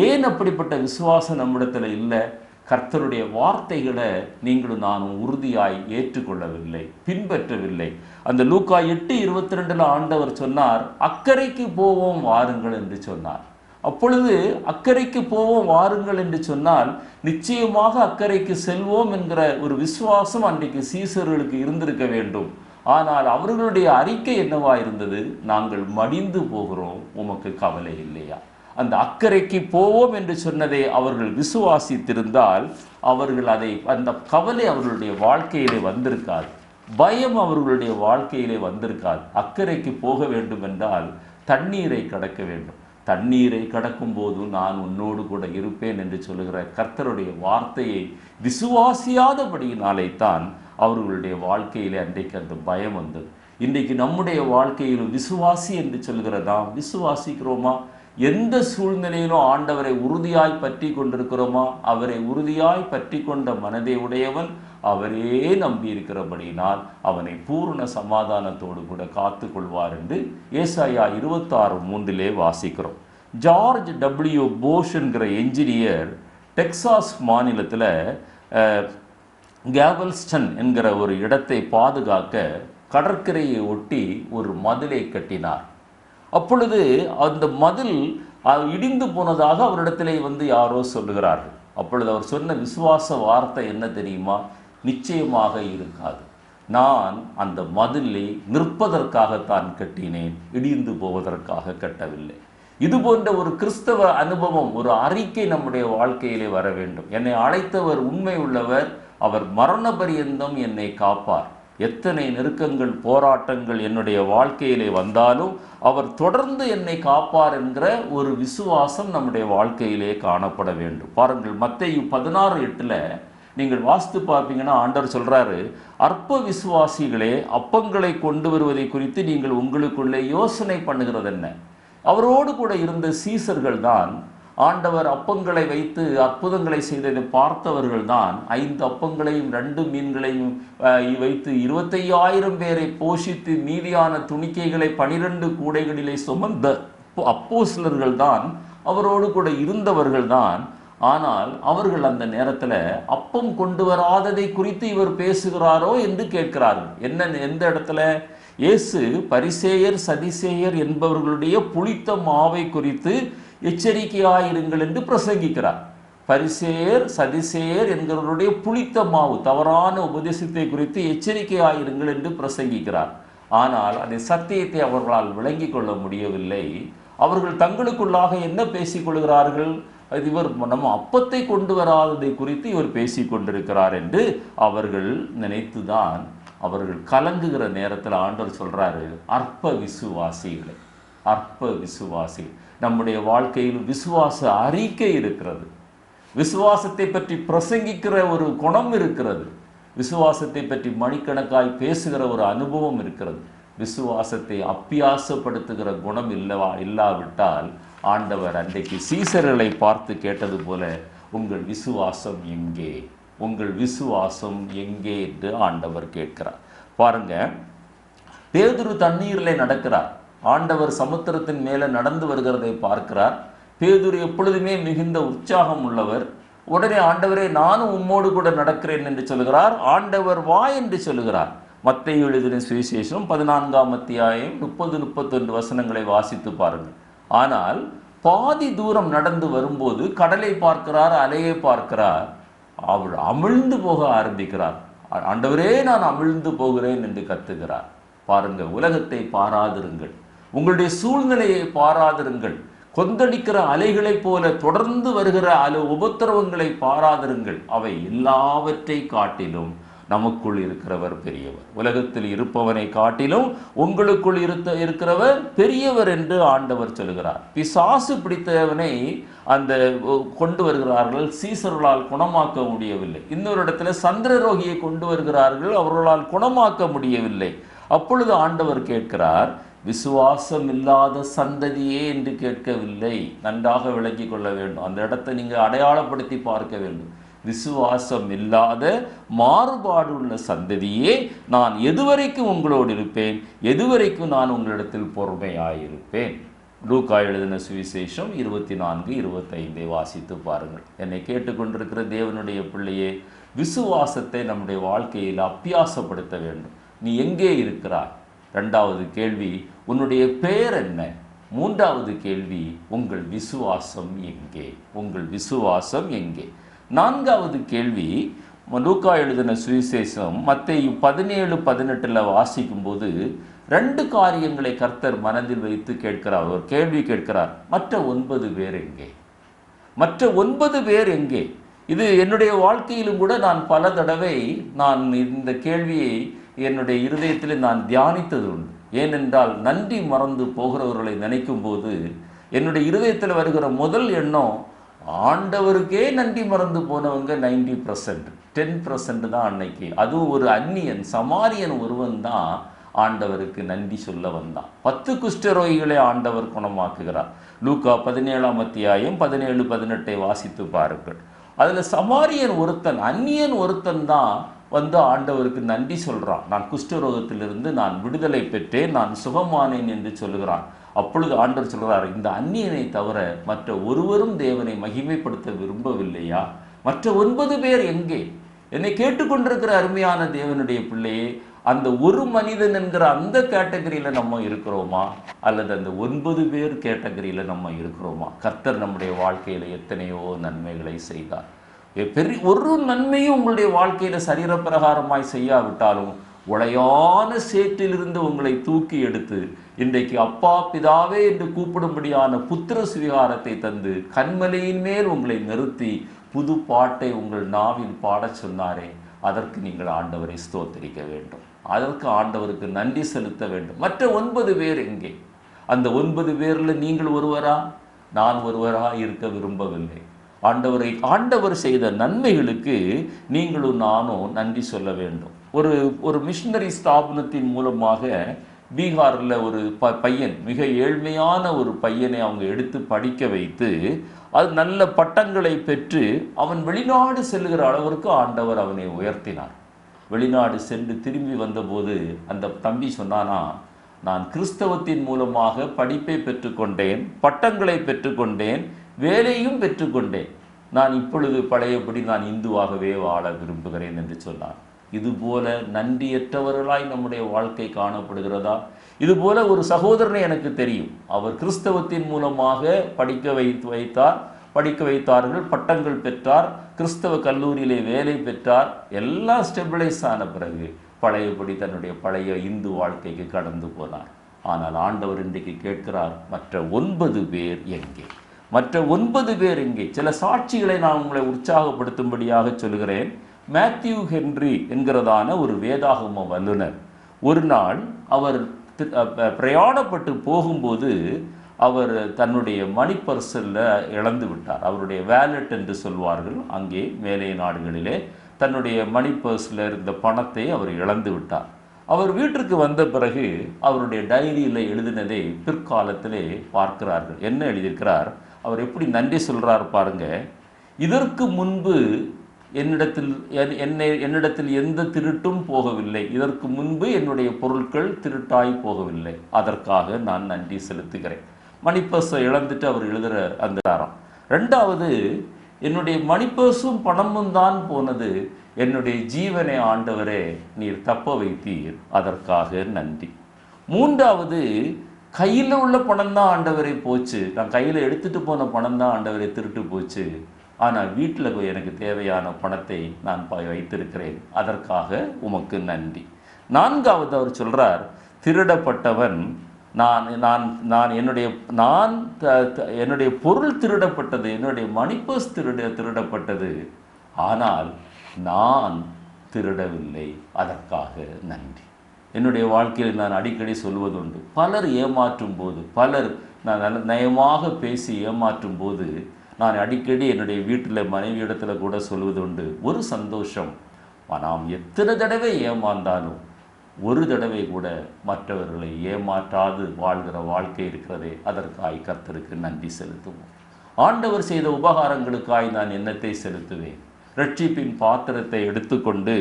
ஏன் அப்படிப்பட்ட விசுவாசம் நம்மிடத்தில் இல்லை? கர்த்தருடைய வார்த்தைகளை நீங்களும் நானும் உறுதியாய் ஏற்றுக்கொள்ளவில்லை, பின்பற்றவில்லை. அந்த லூக்கா 8:22 ஆண்டவர் சொன்னார், அக்கறைக்கு போவோம் வாருங்கள் என்று சொன்னார். அப்பொழுது அக்கறைக்கு போவோம் வாருங்கள் என்று சொன்னால் நிச்சயமாக அக்கறைக்கு செல்வோம் என்கிற ஒரு விசுவாசம் அன்றைக்கு சீசர்களுக்கு இருந்திருக்க வேண்டும். ஆனால் அவர்களுடைய அறிக்கை என்னவா இருந்தது? நாங்கள் மடிந்து போகிறோம், உமக்கு கவலை இல்லையா? அந்த அக்கறைக்கு போவோம் என்று சொன்னதை அவர்கள் விசுவாசித்திருந்தால் அவர்கள் அந்த கவலை அவர்களுடைய வாழ்க்கையிலே வந்திருக்காது, பயம் அவர்களுடைய வாழ்க்கையிலே வந்திருக்காது. அக்கறைக்கு போக வேண்டும் என்றால் தண்ணீரை கடக்க வேண்டும். தண்ணீரை கடக்கும் போது நான் உன்னோடு கூட இருப்பேன் என்று சொல்லுகிற கர்த்தருடைய வார்த்தையை விசுவாசியாதபடியினாலே தான் அவர்களுடைய வாழ்க்கையிலே அன்றைக்கு அந்த பயம் வந்தது. இன்றைக்கு நம்முடைய வாழ்க்கையில் விசுவாசி என்று சொல்கிற நாம் விசுவாசிக்கிறோமா? எந்த சூழ்நிலையிலும் ஆண்டவரை உறுதியாய் பற்றி கொண்டிருக்கிறோமா? அவரை உறுதியாய் பற்றி கொண்ட மனதை உடையவன் அவரே நம்பியிருக்கிறபடியினால் அவனை பூர்ண சமாதானத்தோடு கூட காத்து கொள்வார் என்று ஏசாயா 26:3 வாசிக்கிறோம். ஜார்ஜ் டபிள்யூ போஷ் என்கிற என்ஜினியர் டெக்சாஸ் மாநிலத்தில் கேவல்ஸ்டன் என்கிற ஒரு இடத்தை பாதுகாக்க கடற்கரையை ஒட்டி ஒரு மதிலை கட்டினார். அப்பொழுது அந்த மதில் இடிந்து போனதாக அவரிடத்திலே யாரோ சொல்லுகிறார்கள். அப்பொழுது அவர் சொன்ன விசுவாச வார்த்தை என்ன தெரியுமா? நிச்சயமாக இருக்காது, நான் அந்த மதிலை நிற்பதற்காகத்தான் கட்டினேன், இடிந்து போவதற்காக கட்டவில்லை. இது போன்ற ஒரு கிறிஸ்தவ அனுபவம், ஒரு அறிக்கை நம்முடைய வாழ்க்கையிலே வர வேண்டும். என்னை அழைத்தவர் உண்மை உள்ளவர், அவர் மரண பரியந்தம் என்னை காப்பார். எத்தனை நெருக்கங்கள் போராட்டங்கள் என்னுடைய வாழ்க்கையிலே வந்தாலும் அவர் தொடர்ந்து என்னை காப்பார் என்கிற ஒரு விசுவாசம் நம்முடைய வாழ்க்கையிலே காணப்பட வேண்டும். பாருங்கள், மத்தேயு 16:8 நீங்கள் வாசித்து பார்ப்பீங்கன்னா ஆண்டவர் சொல்றாரு, அற்ப விசுவாசிகளே, அப்பங்களை கொண்டு வருவதை குறித்து நீங்கள் உங்களுக்குள்ளே யோசனை பண்ணுகிறது என்ன? அவரோடு கூட இருந்த சீசர்கள் தான் ஆண்டவர் அப்பங்களை வைத்து அற்புதங்களை செய்ததை பார்த்தவர்கள் தான் 5 அப்பங்களையும் 2 மீன்களையும் வைத்து 25,000 பேரை போஷித்து மீதியான துணிக்கைகளை 12 கூடைகளிலே சுமந்த அப்போஸ்தலர்கள் தான், அவரோடு கூட இருந்தவர்கள் தான். ஆனால் அவர்கள் அந்த நேரத்தில் அப்பம் கொண்டு வராததை குறித்து இவர் பேசுகிறாரோ என்று கேட்கிறார்கள். எந்த இடத்துல? இயேசு பரிசேயர் சதிசேயர் என்பவர்களுடைய புளித்த மாவை குறித்து எச்சரிக்கையாயிருங்கள் என்று பிரசங்கிக்கிறார். பரிசேயர் சதிசேயர் என்கிறவருடைய புளித்த மாவு, தவறான உபதேசத்தை குறித்து எச்சரிக்கையாயிருங்கள் என்று பிரசங்கிக்கிறார். ஆனால் அந்த சத்தியத்தை அவர்களால் விளங்கி கொள்ள முடியவில்லை. அவர்கள் தங்களுக்குள்ளாக என்ன பேசிக்கொள்கிறார்கள்? இவர் நம்ம அப்பத்தை கொண்டு வராததை குறித்து இவர் பேசிக்கொண்டிருக்கிறார் என்று அவர்கள் நினைத்துதான் அவர்கள் கலங்குகிற நேரத்தில் ஆண்டவர் சொல்றாரு, அற்ப விசுவாசிகளை, அற்ப விசுவாசி. நம்முடைய வாழ்க்கையில் விசுவாச அறிக்கை இருக்கிறது, விசுவாசத்தை பற்றி பிரசங்கிக்கிற ஒரு குணம் இருக்கிறது, விசுவாசத்தை பற்றி மணிக்கணக்காய் பேசுகிற ஒரு அனுபவம் இருக்கிறது. விசுவாசத்தை அப்பியாசப்படுத்துகிற குணம் இல்லாவிட்டால் ஆண்டவர் அன்றைக்கு சீசர்களை பார்த்து கேட்டது போல, உங்கள் விசுவாசம் எங்கே? உங்கள் விசுவாசம் எங்கே என்று ஆண்டவர் கேட்கிறார். பாருங்க, பேதுரு தண்ணீரில் நடக்கிறார். ஆண்டவர் சமுத்திரத்தின் மேலே நடந்து வருகிறதை பார்க்கிறார். பேதுரு எப்பொழுதுமே மிகுந்த உற்சாகம் உள்ளவர். உடனே ஆண்டவரே, நானும் உம்மோடு கூட நடக்கிறேன் என்று சொல்கிறார். ஆண்டவர் வா என்று சொல்கிறார். மத்தேயு எழுதின சுவிசேஷம் 14ஆம் அத்தியாயம் 30-31 வசனங்களை வாசித்து பாருங்கள். ஆனால் பாதி தூரம் நடந்து வரும்போது கடலை பார்க்கிறார், அலையை பார்க்கிறார். அவர் அமிழ்ந்து போக ஆரம்பிக்கிறார். ஆண்டவரே, நான் அமிழ்ந்து போகிறேன் என்று கத்துகிறார். பாருங்க, உலகத்தை பாராதிருங்கள், உங்களுடைய சூழ்நிலையை பாராதிருங்கள், கொந்தளிக்கிற அலைகளைப் போல தொடர்ந்து வருகிற உபத்திரவங்களை பாராதிருங்கள். அவை எல்லாவற்றை காட்டிலும் நமக்குள் இருக்கிறவர் பெரியவர். உலகத்தில் இருப்பவனை காட்டிலும் உங்களுக்குள் இருக்கிறவர் பெரியவர் என்று ஆண்டவர் சொல்கிறார். பிசாசு பிடித்தவனை அந்த கொண்டு வருகிறார்கள், சீசர்களால் குணமாக்க முடியவில்லை. இன்னொரு இடத்துல சந்திரரோகியை கொண்டு வருகிறார்கள், அவர்களால் குணமாக்க முடியவில்லை. அப்பொழுது ஆண்டவர் கேட்கிறார், விசுவாசம் இல்லாத சந்ததியே என்று கேட்கவில்லை. நன்றாக விளங்கி கொள்ள வேண்டும். அந்த இடத்தை நீங்கள் அடையாளப்படுத்தி பார்க்க வேண்டும். விசுவாசம் இல்லாத மாறுபாடு உள்ள சந்ததியே, நான் எதுவரைக்கும் உங்களோடு இருப்பேன், எதுவரைக்கும் நான் உங்களிடத்தில் பொறுமையாயிருப்பேன். லூக்கா எழுதின சுவிசேஷம் 24-25 வாசித்து பாருங்கள். என்னை கேட்டுக்கொண்டிருக்கிற தேவனுடைய பிள்ளையே, விசுவாசத்தை நம்முடைய வாழ்க்கையில் அபியாசப்படுத்த வேண்டும். நீ எங்கே இருக்கிறாய்? இரண்டாவது கேள்வி, உன்னுடைய பெயர் என்ன? மூன்றாவது கேள்வி, உங்கள் விசுவாசம் எங்கே? உங்கள் விசுவாசம் எங்கே? நான்காவது கேள்வி, லூக்கா எழுதின சுவிசேஷம் மத்தேயு 17-18 வாசிக்கும்போது 2 காரியங்களை கர்த்தர் மனதில் வைத்து கேட்கிறார். ஒரு கேள்வி கேட்கிறார், மற்ற 9 பேர் எங்கே? மற்ற 9 பேர் எங்கே? இது என்னுடைய வாழ்க்கையிலும் கூட நான் பல தடவை இந்த கேள்வியை என்னுடைய இருதயத்தில் நான் தியானித்தது உண்டு. ஏனென்றால் நன்றி மறந்து போகிறவர்களை நினைக்கும் போது என்னுடைய இருதயத்தில் வருகிற முதல் எண்ணம், ஆண்டவருக்கே நன்றி மறந்து போனவங்க 90%, 10% தான் அன்னைக்கு. அதுவும் ஒரு அந்நியன், சமாரியன் ஒருவன் தான் ஆண்டவருக்கு நன்றி சொல்ல வந்தான். 10 குஷ்டரோகிகளை ஆண்டவர் குணமாக்குகிறார். லூக்கா 17ஆம் அத்தியாயம் 17-18 வாசித்து பாருங்கள். அதில் சமாரியன் ஒருத்தன், அந்நியன் ஒருத்தன் தான் வந்து ஆண்டவருக்கு நன்றி சொல்கிறான். நான் குஷ்டரோகத்திலிருந்து நான் விடுதலை பெற்றேன், நான் சுகமானேன் என்று சொல்லுகிறான். அப்பொழுது ஆண்டவர் சொல்கிறார், இந்த அந்நியனை தவிர மற்ற ஒருவரும் தேவனை மகிமைப்படுத்த விரும்பவில்லையா? மற்ற 9 பேர் எங்கே? என்னை கேட்டுக்கொண்டிருக்கிற அருமையான தேவனுடைய பிள்ளையே, அந்த ஒரு மனிதன் என்கிற அந்த கேட்டகரியில் நம்ம இருக்கிறோமா, அல்லது அந்த 9 பேர் கேட்டகரியில் நம்ம இருக்கிறோமா? கர்த்தர் நம்முடைய வாழ்க்கையில் எத்தனையோ நன்மைகளை செய்தார். ஒரு நன்மையும் உங்களுடைய வாழ்க்கையில் சரீர பிரகாரமாய் செய்யாவிட்டாலும் உளையான சேற்றிலிருந்து உங்களை தூக்கி எடுத்து இன்றைக்கு அப்பா பிதாவே என்று கூப்பிடும்படியான புத்திர சுவிகாரத்தை தந்து கண்மலையின் மேல் உங்களை நிறுத்தி புது பாட்டை உங்கள் நாவில் பாடச் சொன்னாரே, அதற்கு நீங்கள் ஆண்டவரை ஸ்தோத்திரிக்க வேண்டும். அதற்கு ஆண்டவருக்கு நன்றி செலுத்த வேண்டும். மற்ற 9 பேர் எங்கே? அந்த 9 பேரில் நீங்கள் ஒருவரா? நான் ஒருவரா இருக்க விரும்பவில்லை. ஆண்டவர் செய்த நன்மைகளுக்கு நீங்களும் நானும் நன்றி சொல்ல வேண்டும். ஒரு மிஷனரி ஸ்தாபனத்தின் மூலமாக பீகாரில் ஒரு பையன், மிக ஏழ்மையான ஒரு பையனை அவங்க எடுத்து படிக்க வைத்து அது நல்ல பட்டங்களை பெற்று அவன் வெளிநாடு செல்லுகிற அளவிற்கு ஆண்டவர் அவனை உயர்த்தினார். வெளிநாடு சென்று திரும்பி வந்தபோது அந்த தம்பி சொன்னானா, நான் கிறிஸ்தவத்தின் மூலமாக படிப்பை பெற்றுக்கொண்டேன், பட்டங்களை பெற்றுக்கொண்டேன், வேலையும் பெற்றுக்கொண்டேன். நான் இப்பொழுது பழையபடி நான் இந்துவாகவே வாழ விரும்புகிறேன் என்று சொன்னார். இதுபோல நன்றியற்றவர்களாய் நம்முடைய வாழ்க்கை காணப்படுகிறதா? இதுபோல ஒரு சகோதரனை எனக்கு தெரியும். அவர் கிறிஸ்தவத்தின் மூலமாக படிக்க வைத்தார்கள், பட்டங்கள் பெற்றார், கிறிஸ்தவ கல்லூரியிலே வேலை பெற்றார். எல்லாம் ஸ்டெபிளைஸ் ஆன பிறகு பழையபடி தன்னுடைய பழைய இந்து வாழ்க்கைக்கு கடந்து போனார். ஆனால் ஆண்டவர் இன்றைக்கு கேட்கிறார், மற்ற 9 பேர் எங்கே? மற்ற 9 பேர் எங்கே? சில சாட்சிகளை நான் உங்களை உற்சாகப்படுத்தும்படியாக சொல்கிறேன். மேத்யூ ஹென்றி என்கிறதான ஒரு வேதாகம வல்லுனர் ஒரு நாள் அவர் பிரயாணப்பட்டு போகும்போது அவர் தன்னுடைய மணி பர்சலில் இழந்து விட்டார். அவருடைய வேலட் என்று சொல்வார்கள் அங்கே மேலை நாடுகளிலே. தன்னுடைய மணி பர்ஸில் இருந்த பணத்தை அவர் இழந்து விட்டார். அவர் வீட்டிற்கு வந்த பிறகு அவருடைய டைரியில் எழுதினதை பிற்காலத்திலே பார்க்கிறார்கள். என்ன எழுதியிருக்கிறார்? அவர் எப்படி நன்றி சொல்கிறார் பாருங்க. இதற்கு முன்பு என்னிடத்தில் எந்த திருட்டும் போகவில்லை, இதற்கு முன்பு என்னுடைய பொருட்கள் திருட்டாய் போகவில்லை, அதற்காக நான் நன்றி செலுத்துகிறேன். மணிப்பர்ஸை இழந்துட்டு அவர் எழுதுகிற அந்த தாரம். ரெண்டாவது, என்னுடைய மணிப்பர்ஸும் பணமும் தான் போனது, என்னுடைய ஜீவனை ஆண்டவரே நீர் தப்ப வைத்தீர், அதற்காக நன்றி. மூன்றாவது, கையில் உள்ள பணம் தான் ஆண்டவரை போச்சு, நான் கையில் எடுத்துகிட்டு போன பணம் தான் ஆண்டவரை திருட்டு போச்சு, ஆனால் வீட்டில் போய் எனக்கு தேவையான பணத்தை நான் வைத்திருக்கிறேன், அதற்காக உமக்கு நன்றி. நான்காவது அவர் சொல்கிறார், திருடப்பட்டவன் என்னுடைய பொருள் திருடப்பட்டது, என்னுடைய மணிப்பர்ஸ் திருடப்பட்டது, ஆனால் நான் திருடவில்லை, அதற்காக நன்றி. என்னுடைய வாழ்க்கையில் நான் அடிக்கடி சொல்வதுண்டு, பலர் ஏமாற்றும் போது, பலர் நான் நயமாக பேசி ஏமாற்றும் போது நான் அடிக்கடி என்னுடைய வீட்டில் மனைவியிடத்தில் கூட சொல்வதுண்டு, ஒரு சந்தோஷம், நாம் எத்தனை தடவை ஏமாந்தாலும் ஒரு தடவை கூட மற்றவர்களை ஏமாற்றாது வாழ்கிற வாழ்க்கை இருக்கிறதே, அதற்காய் கர்த்தருக்கு நன்றி செலுத்துவோம். ஆண்டவர் செய்த உபகாரங்களுக்காய் நான் எண்ணத்தை செலுத்துவேன். ரட்சிப்பின் பாத்திரத்தை எடுத்துக்கொண்டு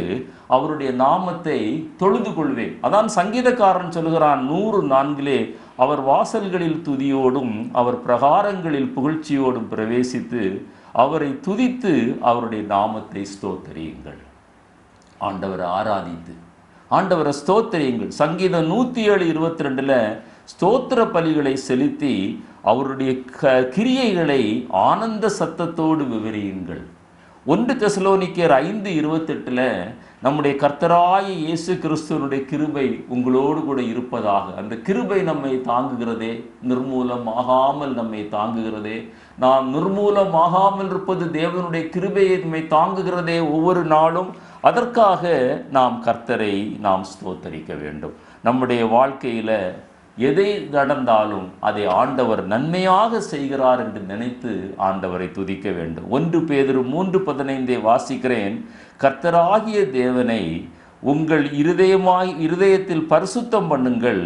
அவருடைய நாமத்தை தொழுது கொள்வேன். அதான் சங்கீதக்காரன் சொல்கிறான் 104 அவர் வாசல்களில் துதியோடும் அவர் பிரகாரங்களில் புகழ்ச்சியோடும் பிரவேசித்து அவரை துதித்து அவருடைய நாமத்தை ஸ்தோத்தரியுங்கள். ஆண்டவரை ஆராதித்து ஆண்டவரை ஸ்தோத்தரியுங்கள். சங்கீதம் 107:22 ஸ்தோத்திர பலிகளை செலுத்தி அவருடைய கிரியைகளை ஆனந்த சத்தத்தோடு விவரியுங்கள். 1 தெசலோனிக்கேயர் 5:28 நம்முடைய கர்த்தராகிய இயேசு கிறிஸ்துவனுடைய கிருபை உங்களோடு கூட இருப்பதாக. அந்த கிருபை நம்மை தாங்குகிறதே, நிர்மூலமாகாமல் நம்மை தாங்குகிறதே. நாம் நிர்மூலமாகாமல் இருப்பது தேவனுடைய கிருபையை நம்மை தாங்குகிறதே ஒவ்வொரு நாளும். அதற்காக நாம் கர்த்தரை நாம் ஸ்தோத்தரிக்க வேண்டும். நம்முடைய வாழ்க்கையில் எதை நடந்தாலும் அதை ஆண்டவர் நன்மையாக செய்கிறார் என்று நினைத்து ஆண்டவரை துதிக்க வேண்டும். 1 பேதுரு 3:15 வாசிக்கிறேன். கர்த்தராகிய தேவனை உங்கள் இருதயத்தில் பரிசுத்தம் பண்ணுங்கள்,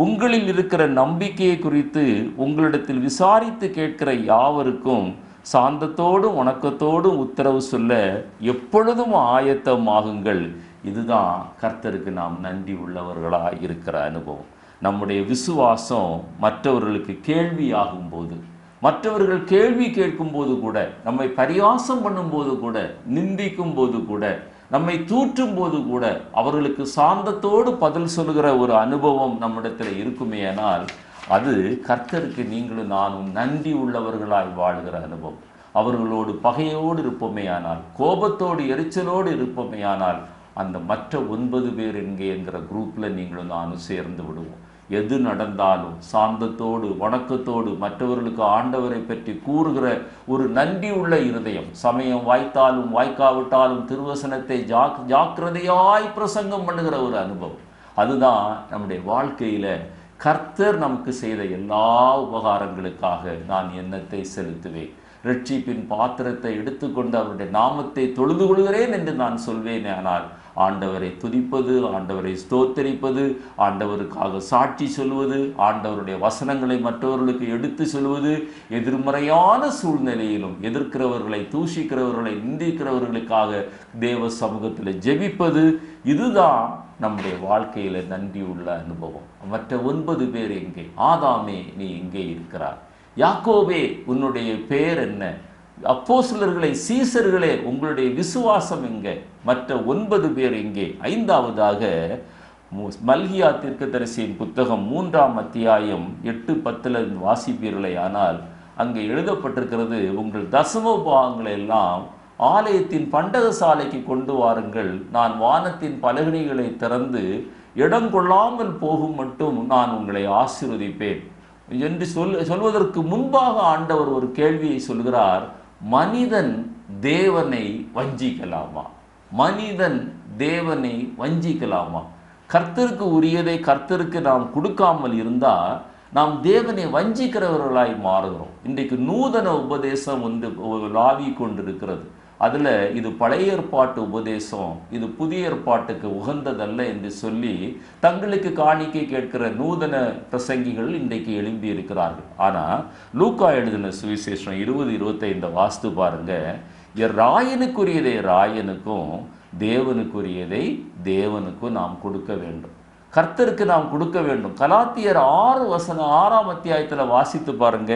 உங்களில் இருக்கிற நம்பிக்கையை குறித்து உங்களிடத்தில் விசாரித்து கேட்கிற யாவருக்கும் சாந்தத்தோடும் வணக்கத்தோடும் உத்தரவு சொல்ல எப்பொழுதும் ஆயத்தமாகுங்கள். இதுதான் கர்த்தருக்கு நாம் நன்றி உள்ளவர்களாக இருக்கிற அனுபவம். நம்முடைய விசுவாசம் மற்றவர்களுக்கு கேள்வியாகும் போது, மற்றவர்கள் கேள்வி கேட்கும் போது கூட, நம்மை பரியாசம் பண்ணும்போது கூட, நிந்திக்கும் போது கூட, நம்மை தூற்றும் போது கூட அவர்களுக்கு சாந்தத்தோடு பதில் சொல்கிற ஒரு அனுபவம் நம்மிடத்தில் இருக்குமேயானால் அது கர்த்தருக்கு நீங்களும் நானும் நன்றி உள்ளவர்களாய் வாழ்கிற அனுபவம். அவர்களோடு பகையோடு இருப்போமேயானால், கோபத்தோடு எரிச்சலோடு இருப்போமேயானால் அந்த மற்ற 9 பேர் என்கிற குரூப்பில் நீங்களும் நானும் சேர்ந்து விடுவோம். எது நடந்தாலும் சாந்தத்தோடு வணக்கத்தோடு மற்றவர்களுக்கு ஆண்டவரை பற்றி கூறுகிற ஒரு நன்றி உள்ள இருதயம், சமயம் வாய்த்தாலும் வாய்க்காவிட்டாலும் திருவசனத்தை ஜாக்கிரதையாய் பிரசங்கம் பண்ணுகிற ஒரு அனுபவம், அதுதான் நம்முடைய வாழ்க்கையில் கர்த்தர் நமக்கு செய்த எல்லா உபகாரங்களுக்காக நான் எண்ணத்தை செலுத்துவேன். ரட்சிப்பின் பாத்திரத்தை எடுத்துக்கொண்டு அவருடைய நாமத்தை தொழுது கொள்கிறேன் என்று நான் சொல்வேன். ஆனால் ஆண்டவரை துதிப்பது, ஆண்டவரை ஸ்தோத்தரிப்பது, ஆண்டவருக்காக சாட்சி சொல்வது, ஆண்டவருடைய வசனங்களை மற்றவர்களுக்கு எடுத்து சொல்வது, எதிர்மறையான சூழ்நிலையிலும் எதிர்க்கிறவர்களை, தூஷிக்கிறவர்களை, நிந்திக்கிறவர்களுக்காக தேவ சமூகத்தில் ஜெபிப்பது, இதுதான் நம்முடைய வாழ்க்கையில் நன்றி உள்ள அனுபவம். மற்ற 9 பேர் எங்கே? ஆதாமே நீ எங்கே இருக்கிறார்? யாக்கோபே உன்னுடைய பெயர் என்ன? அப்போஸ்தலர்களே, சீசர்களே உங்களுடைய விசுவாசம் எங்கே? மற்ற 9 பேர் எங்கே? 5வதாக மல்கியா தீர்க்கதரிசியின் புத்தகம் 3ஆம் அத்தியாயம் 8-10 வாசிப்பீர்களே ஆனால் அங்கே எழுதப்பட்டிருக்கிறது, உங்கள் தசம பாகங்களை எல்லாம் ஆலயத்தின் பண்டகசாலைக்கு கொண்டு வாருங்கள், நான் வானத்தின் பலகணிகளை திறந்து இடம் கொள்ளாமல் போகும் மட்டும் நான் உங்களை ஆசீர்வதிப்பேன் என்று சொல்வதற்கு முன்பாக ஆண்டவர் ஒரு கேள்வியை சொல்கிறார். மனிதன் தேவனை வஞ்சிக்கலாமா? மனிதன் தேவனை வஞ்சிக்கலாமா? கர்த்தருக்கு உரியதை கர்த்தருக்கு நாம் கொடுக்காமல் இருந்தால் நாம் தேவனை வஞ்சிக்கிறவர்களாய் மாறுகிறோம். இன்றைக்கு நூதன உபதேசம் லாவி கொண்டிருக்கிறது. அதில் இது பழைய ஏற்பாட்டு உபதேசம், இது புதிய ஏற்பாட்டுக்கு உகந்ததல்ல என்று சொல்லி தங்களுக்கு காணிக்கை கேட்கிற நூதன பிரசங்கிகள் இன்றைக்கு எழும்பி இருக்கிறார்கள். ஆனால் லூக்கா எழுதின சுவிசேஷம் 20:25 வாஸ்து பாருங்க. ராயனுக்குரியதை ராயனுக்கும், தேவனுக்குரியதை தேவனுக்கும் நாம் கொடுக்க வேண்டும். கர்த்தருக்கு நாம் கொடுக்க வேண்டும். கலாத்தியர் 6 அத்தியாயத்தில் வாசித்து பாருங்க.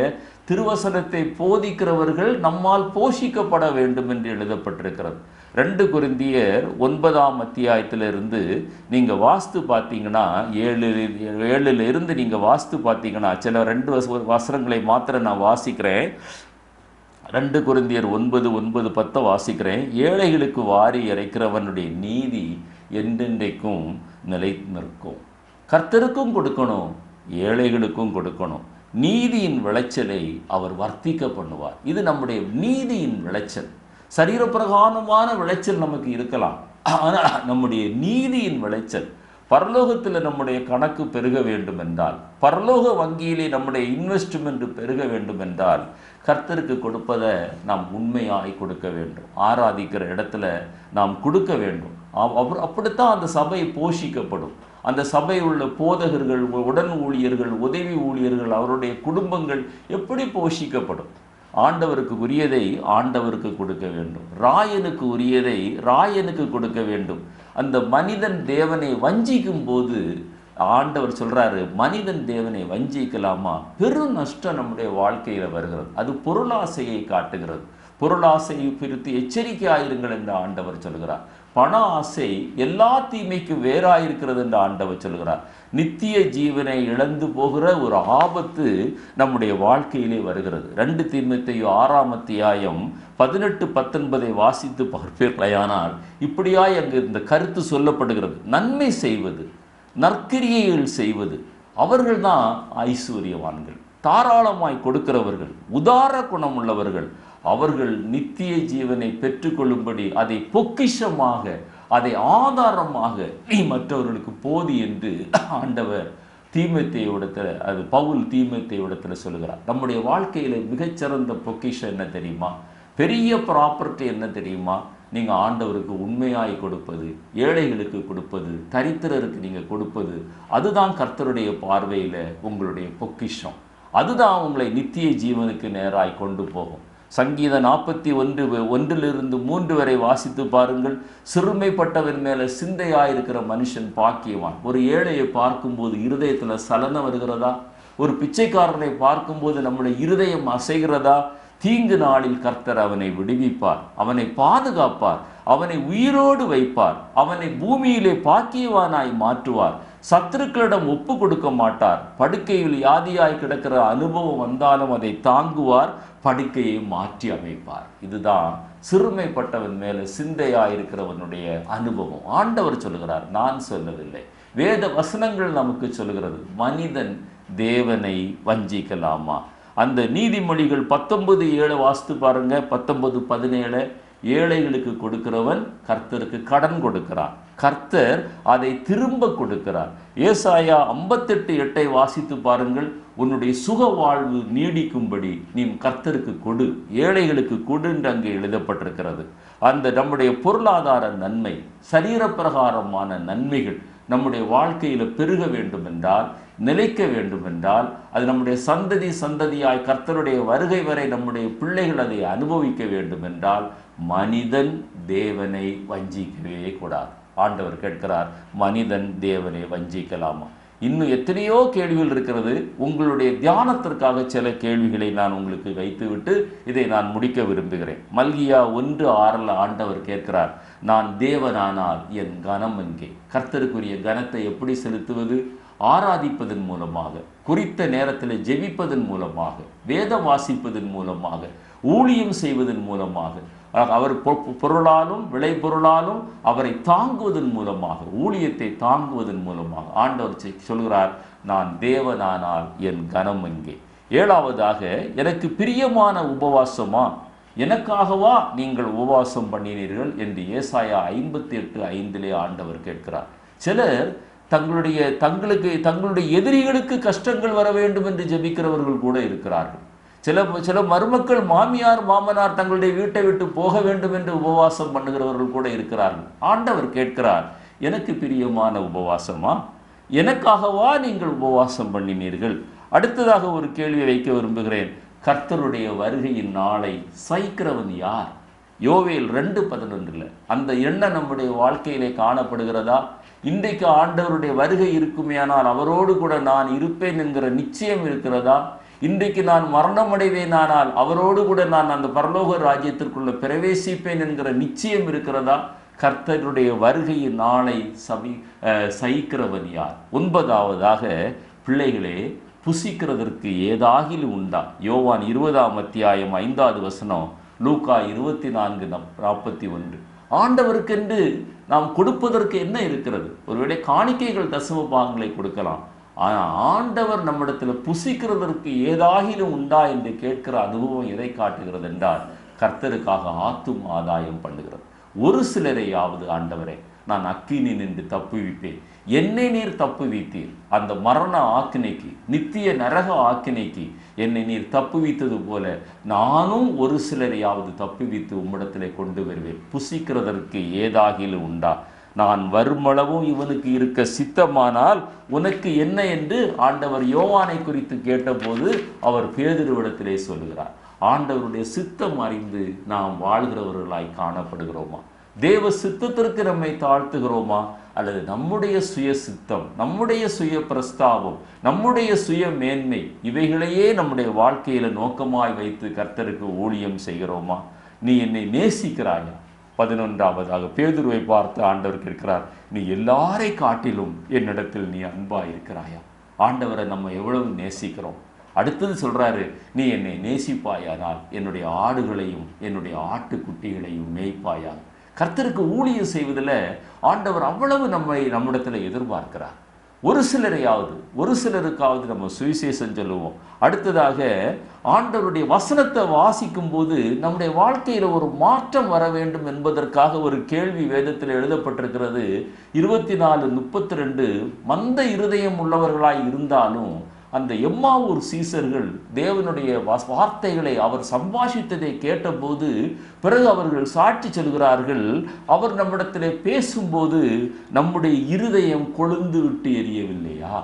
திருவசனத்தை போதிக்கிறவர்கள் நம்மால் போஷிக்கப்பட வேண்டும் என்று எழுதப்பட்டிருக்கிறது. 2 கொரிந்தியர் 9 அத்தியாயத்திலிருந்து நீங்கள் வாஸ்து பார்த்தீங்கன்னா 7 இருந்து நீங்கள் வாஸ்து பார்த்தீங்கன்னா, சில 2 வசனங்களை மாத்திரம் நான் வாசிக்கிறேன். 2 கொரிந்தியர் 9, 10 வாசிக்கிறேன். ஏழைகளுக்கு வாரி இறைக்கிறவனுடைய நீதி என்றென்றைக்கும் நிலை நிற்கும். கர்த்தருக்கும் கொடுக்கணும், ஏழைகளுக்கும் கொடுக்கணும். நீதியின் விளைச்சலை அவர் வர்த்திக்க பண்ணுவார். இது நம்முடைய நீதியின் விளைச்சல். சரீரப்பிரகாரமான விளைச்சல் நமக்கு இருக்கலாம், ஆனால் நம்முடைய நீதியின் விளைச்சல், பரலோகத்தில் நம்முடைய கணக்கு பெருக வேண்டும் என்றால், பரலோக வங்கியிலே நம்முடைய இன்வெஸ்ட்மெண்ட் பெருக வேண்டும் என்றால், கர்த்தருக்கு கொடுப்பதை நாம் உண்மையாய் கொடுக்க வேண்டும். ஆராதிக்கிற இடத்துல நாம் கொடுக்க வேண்டும். அப்படித்தான் அந்த சபை போஷிக்கப்படும். அந்த சபையில் உள்ள போதகர்கள், உடன் ஊழியர்கள், உதவி ஊழியர்கள், அவருடைய குடும்பங்கள் எப்படி போஷிக்கப்படும்? ஆண்டவருக்கு உரியதை ஆண்டவருக்கு கொடுக்க வேண்டும். ராயனுக்கு உரியதை ராயனுக்கு கொடுக்க வேண்டும். அந்த மனிதன் தேவனை வஞ்சிக்கும் போது ஆண்டவர் சொல்றாரு, மனிதன் தேவனை வஞ்சிக்கலாமா? பெரும் நஷ்டம் நம்முடைய வாழ்க்கையில் வருகிறது. அது பொருளாசையை காட்டுகிறது. பொருளாசையை குறித்து எச்சரிக்கையாயிருங்கள் என்று ஆண்டவர் சொல்கிறார். பண ஆசை எல்லா தீமைக்கும் வேறாயிருக்கிறது என்று ஆண்டவர் சொல்கிறார். நித்திய ஜீவனை இழந்து போகிற ஒரு ஆபத்து நம்முடைய வாழ்க்கையிலே வருகிறது. 2 தீமோத்தேயு 6 அத்தியாயம் 18, 19 வாசித்து பார்ப்பீர்களானால் இப்படியாய் அங்கு இந்த கருத்து சொல்லப்படுகிறது. நன்மை செய்வது, நற்கிரியைகள் செய்வது, அவர்கள்தான் ஐஸ்வர்யவான்கள். தாராளமாய் கொடுக்கிறவர்கள், உதார குணம் உள்ளவர்கள், அவர்கள் நித்திய ஜீவனை பெற்றுக்கொள்ளும்படி அதை பொக்கிஷமாக, அதை ஆதாரமாக நீ மற்றவர்களுக்கு போதி என்று ஆண்டவர் தீமோத்தேயுவிடத்தில், அது பவுல் தீமோத்தேயுவிடத்தில் சொல்லுகிறார். நம்முடைய வாழ்க்கையில் மிகச்சிறந்த பொக்கிஷம் என்ன தெரியுமா? பெரிய ப்ராப்பர்ட்டி என்ன தெரியுமா? நீங்கள் ஆண்டவருக்கு உண்மையாய் கொடுப்பது, ஏழைகளுக்கு கொடுப்பது, தரித்திரருக்கு நீங்கள் கொடுப்பது, அதுதான் கர்த்தருடைய பார்வையில் உங்களுடைய பொக்கிஷம். அதுதான் உங்களை நித்திய ஜீவனுக்கு நேராய் கொண்டு போகும். சங்கீதம் 41:1-3 வரை வாசித்து பாருங்கள். சிறுமைப்பட்டவன் மேலே சிந்தையாயிருக்கிற மனுஷன் பாக்கியவான். ஒரு ஏழையை பார்க்கும்போது இருதயத்தில் சலனம் வருகிறதா? ஒரு பிச்சைக்காரனை பார்க்கும்போது நம்முடைய இருதயம் அசைகிறதா? தீங்கு நாளில் கர்த்தர் அவனை விடுவிப்பார், அவனை பாதுகாப்பார், அவனை உயிரோடு வைப்பார், அவனை பூமியிலே பாக்கியவானாய் மாற்றுவார், சத்துருக்களிடம் ஒப்பு கொடுக்க மாட்டார், படுக்கையில் யாதியாய் கிடக்கிற அனுபவம் வந்தாலும் அதை தாங்குவார், படுக்கையை மாற்றி அமைப்பார். இதுதான் சிறுமைப்பட்டவன் மேலே சிந்தையாயிருக்கிறவனுடைய அனுபவம். ஆண்டவர் சொல்லுகிறார், நான் சொல்லவில்லை, வேத வசனங்கள் நமக்கு சொல்லுகிறது. மனிதன் தேவனை வஞ்சிக்கலாமா? அந்த நீதிமொழிகள் 19:7 வாசித்து பாருங்க. 19:17 ஏழைகளுக்கு கொடுக்கிறவன் கர்த்தருக்கு கடன் கொடுக்கிறார், கர்த்தர் அதை திரும்ப கொடுக்கிறார். ஏசாயா 58:8 வாசித்து பாருங்கள். உன்னுடைய சுக வாழ்வு நீடிக்கும்படி நீ கர்த்தருக்கு கொடு, ஏழைகளுக்கு கொடு என்று அங்கே எழுதப்பட்டிருக்கிறது. அந்த நம்முடைய பொருளாதார நன்மை, சரீரப்பிரகாரமான நன்மைகள் நம்முடைய வாழ்க்கையில் பெருக வேண்டும் என்றால், நிலைக்க வேண்டும் என்றால், அது நம்முடைய சந்ததி சந்ததியாய் கர்த்தருடைய வருகை வரை நம்முடைய பிள்ளைகள் அதை அனுபவிக்க வேண்டும் என்றால், மனிதன் தேவனை வஞ்சிக்கவே கூடாது. ஆண்டவர் கேட்கிறார், மனிதன் தேவனை வஞ்சிக்கலாமா? இன்னும் எத்தனையோ கேள்விகள் இருக்கிறது. உங்களுடைய தியானத்திற்காக சில கேள்விகளை நான் உங்களுக்கு வைத்துவிட்டு இதை நான் முடிக்க விரும்புகிறேன். மல்கியா 1:6 ஆண்டவர் கேட்கிறார், நான் தேவனானால் என் கனம் எங்கே? கர்த்தருக்குரிய கனத்தை எப்படி செலுத்துவது? ஆராதிப்பதன் மூலமாக, குறித்த நேரத்தில் ஜெபிப்பதன் மூலமாக, வேதம் வாசிப்பதன் மூலமாக, ஊழியம் செய்வதன் மூலமாக, அவர் பொருளாலும் விளை பொருளாலும் அவரை தாங்குவதன் மூலமாக, ஊழியத்தை தாங்குவதன் மூலமாக ஆண்டவர் சொல்கிறார், நான் தேவனானால் என் கனம் எங்கே? 7வதாக, எனக்கு பிரியமான உபவாசமா? எனக்காகவா நீங்கள் உபவாசம் பண்ணினீர்கள் என்று ஏசாயா 58:5 ஆண்டவர் கேட்கிறார். சிலர் தங்களுடைய எதிரிகளுக்கு கஷ்டங்கள் வர வேண்டும் என்று ஜெபிக்கிறவர்கள் கூட இருக்கிறார்கள். சில மருமக்கள், மாமியார் மாமனார் தங்களுடைய வீட்டை விட்டு போக வேண்டும் என்று உபவாசம் பண்ணுகிறவர்கள் கூட இருக்கிறார்கள். ஆண்டவர் கேட்கிறார், எனக்கு பிரியமான உபவாசமா? எனக்காகவா நீங்கள் உபவாசம் பண்ணினீர்கள்? அடுத்ததாக ஒரு கேள்வியை வைக்க விரும்புகிறேன். கர்த்தருடைய வருகையின் நாளை சகிக்கிறவன் யார்? யோவேல் 2:11 அந்த எண்ணம் நம்முடைய வாழ்க்கையிலே காணப்படுகிறதா? இன்றைக்கு ஆண்டவருடைய வருகை இருக்குமேயானால் அவரோடு கூட நான் இருப்பேன் என்கிற நிச்சயம் இருக்கிறதா? இன்றைக்கு நான் மரணம் அடைவேனானால் அவரோடு கூட நான் அந்த பரலோக ராஜ்யத்திற்குள்ள பிரவேசிப்பேன் என்கிற நிச்சயம் இருக்கிறதா? கர்த்தருடைய வருகையின் நாளை சகிக்கிறவன் யார்? 9வதாக, பிள்ளைகளே, புசிக்கிறதற்கு ஏதாகிலும் உண்டா? யோவான் 20:5 லூக்கா 24:41. ஆண்டவருக்கென்று நாம் கொடுப்பதற்கு என்ன இருக்கிறது? ஒருவேளை காணிக்கைகள் தசம பாகங்களை கொடுக்கலாம். ஆனால் ஆண்டவர் நம்மிடத்தில் புசிக்கிறதற்கு ஏதாகிலும் உண்டா என்று கேட்கிற அனுபவம் எதை காட்டுகிறது என்றால், கர்த்தருக்காக ஆத்தும் ஆதாயம் பண்ணுகிறது. ஒரு சிலரையாவது, ஆண்டவரே, நான் அக்கினி நின்று தப்புவிப்பேன், என்னை நீர் தப்புவித்தீர், அந்த மரண ஆக்கினைக்கு, நித்திய நரக ஆக்கினைக்கு என்னை நீர் தப்புவித்தது போல நானும் ஒரு சிலரையாவது தப்புவித்து உம்மிடத்திலே கொண்டு வருவேன். புசிக்கிறதற்கு ஏதாகிலும் உண்டா? நான் வருமளவும் இவனுக்கு இருக்க சித்தமானால் உனக்கு என்ன என்று ஆண்டவர் யோவானை குறித்து கேட்டபோது அவர் பேதுருவிடத்திலே சொல்லுகிறார். ஆண்டவருடைய சித்தம் அறிந்து நாம் வாழ்கிறவர்களாய் காணப்படுகிறோமா? தேவ சித்தத்திற்கு நம்மை தாழ்த்துகிறோமா? அல்லது நம்முடைய சுய சித்தம், நம்முடைய சுய பிரஸ்தாபம், நம்முடைய சுய மேன்மை, இவைகளையே நம்முடைய வாழ்க்கையில நோக்கமாய் வைத்து கர்த்தருக்கு ஊழியம் செய்கிறோமா? நீ என்னை நேசிக்கிறாயா? 11வதாக பேதுருவை பார்த்து ஆண்டவர் கேட்கிறார், நீ எல்லாரை காட்டிலும் என்னிடத்தில் நீ அன்பாய் இருக்கிறாயா? ஆண்டவரை நம்ம எவ்வளவு நேசிக்கிறோம். அடுத்தது சொல்றாரு, நீ என்னை நேசிப்பாயானால் என்னுடைய ஆடுகளையும் என்னுடைய ஆட்டுக்குட்டிகளையும் மேய்ப்பாயா. கர்த்தருக்கு ஊழியம் செய்வதில் ஆண்டவர் அவ்வளவு நம்மிடத்தில் எதிர்பார்க்கிறார். ஒரு சிலருக்காவது நம்ம சுவிசேஷம் சொல்லுவோம். அடுத்ததாக, ஆண்டவருடைய வசனத்தை வாசிக்கும் போது நம்முடைய வாழ்க்கையில் ஒரு மாற்றம் வர வேண்டும் என்பதற்காக ஒரு கேள்வி வேதத்தில் எழுதப்பட்டிருக்கிறது. 24:32 மந்த இருதயம் உள்ளவர்களாய் இருந்தாலும் அந்த எம்மாவூர் சீசர்கள் தேவனுடைய வார்த்தைகளை அவர் சம்பாஷித்ததை கேட்டபோது பிறகு அவர்கள் சாட்சி சொல்கிறார்கள், அவர் நம்மிடத்திலே பேசும்போது நம்முடைய இருதயம் கொழுந்து விட்டு எரியவில்லையா?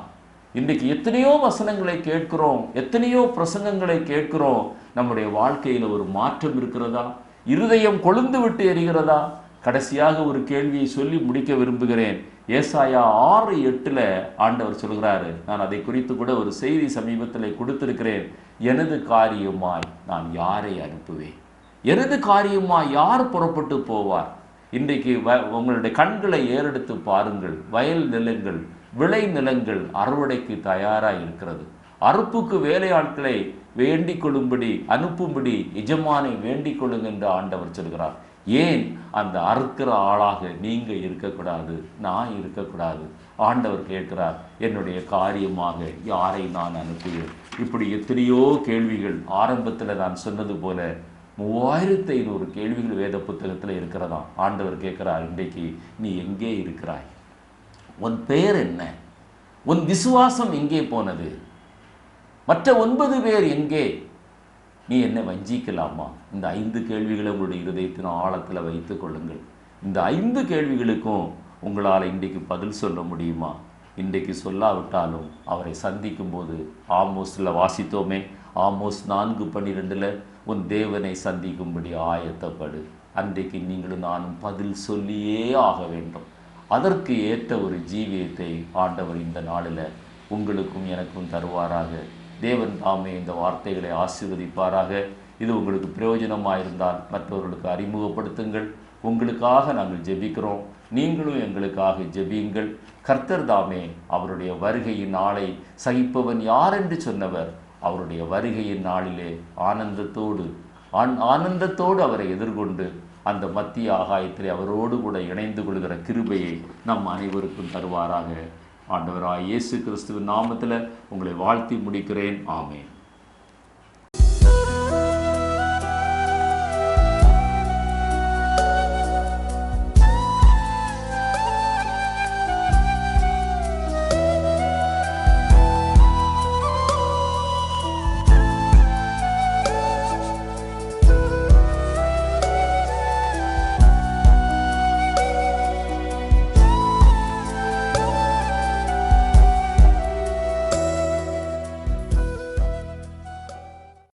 இன்றைக்கு எத்தனையோ வசனங்களை கேட்கிறோம், எத்தனையோ பிரசங்கங்களை கேட்கிறோம், நம்முடைய வாழ்க்கையில் ஒரு மாற்றம் இருக்கிறதா? இருதயம் கொழுந்து விட்டு எரிகிறதா? கடைசியாக ஒரு கேள்வியை சொல்லி முடிக்க விரும்புகிறேன். ஏசாயா 6:8 ஆண்டவர் சொல்கிறாரு, நான் அதை குறித்து கூட ஒரு செய்தி சமீபத்தில் கொடுத்திருக்கிறேன். எனது காரியமாய் நான் யாரை அனுப்புவேன்? எனது காரியமாய் யார் புறப்பட்டு போவார்? இன்றைக்கு உங்களுடைய கண்களை ஏறெடுத்து பாருங்கள். வயல் நிலங்கள், விளை நிலங்கள் அறுவடைக்கு தயாராக இருக்கிறது. அறுப்புக்கு வேலையாட்களை வேண்டிக் கொள்ளும்படி அனுப்பும்படி எஜமானை வேண்டிக் கொள்ளுங்க என்று ஆண்டவர் சொல்கிறார். ஏன் அந்த அறுக்கிற ஆளாக நீங்க இருக்கக்கூடாது, நான் இருக்கக்கூடாது? ஆண்டவர் கேட்கிறார், என்னுடைய காரியமாக யாரை நான் அனுப்புவேன்? இப்படி எத்தனையோ கேள்விகள். ஆரம்பத்தில் நான் சொன்னது போல 3500 கேள்விகள் வேத புத்தகத்தில் இருக்கிறதா. ஆண்டவர் கேட்கிறார், இன்றைக்கு நீ எங்கே இருக்கிறாய்? உன் பெயர் என்ன? உன் விசுவாசம் எங்கே போனது? மற்ற 9 பேர் எங்கே? நீ என்ன வஞ்சிக்கலாமா? இந்த 5 கேள்விகளை உங்களுடைய இருதயத்தின் ஆழத்தில் வைத்துக் கொள்ளுங்கள். இந்த 5 கேள்விகளுக்கும் உங்களால் இன்றைக்கு பதில் சொல்ல முடியுமா? இன்றைக்கு சொல்லாவிட்டாலும் அவரை சந்திக்கும் போது ஆமோஸில் வாசித்தோமே, ஆமோஸ் 4:12 உன் தேவனை சந்திக்கும்படி ஆயத்தப்படு. அன்றைக்கு நீங்களும் நானும் பதில் சொல்லியே ஆக வேண்டும். அதற்கு ஏற்ற ஒரு ஜீவியத்தை ஆண்டவர் இந்த நாளில் உங்களுக்கும் எனக்கும் தருவாராக. தேவன் தாமே இந்த வார்த்தைகளை ஆசீர்வதிப்பாராக. இது உங்களுக்கு பிரயோஜனமாக இருந்தால் மற்றவர்களுக்கு அறிமுகப்படுத்துங்கள். உங்களுக்காக நாங்கள் ஜெபிக்கிறோம், நீங்களும் எங்களுக்காக ஜெபியுங்கள். கர்த்தர் தாமே அவருடைய வருகையின் நாளை சகிப்பவன் யார் என்று சொன்னவர் அவருடைய வருகையின் நாளிலே ஆனந்தத்தோடு அவரை எதிர்கொண்டு அந்த மத்திய ஆகாயத்திலே அவரோடு கூட இணைந்து கொள்கிற கிருபையை நம் அனைவருக்கும் தருவாராக. ஆண்டவராய் இயேசு கிறிஸ்துவின் நாமத்தில் உங்களை வாழ்த்தி முடிக்கிறேன். ஆமென்.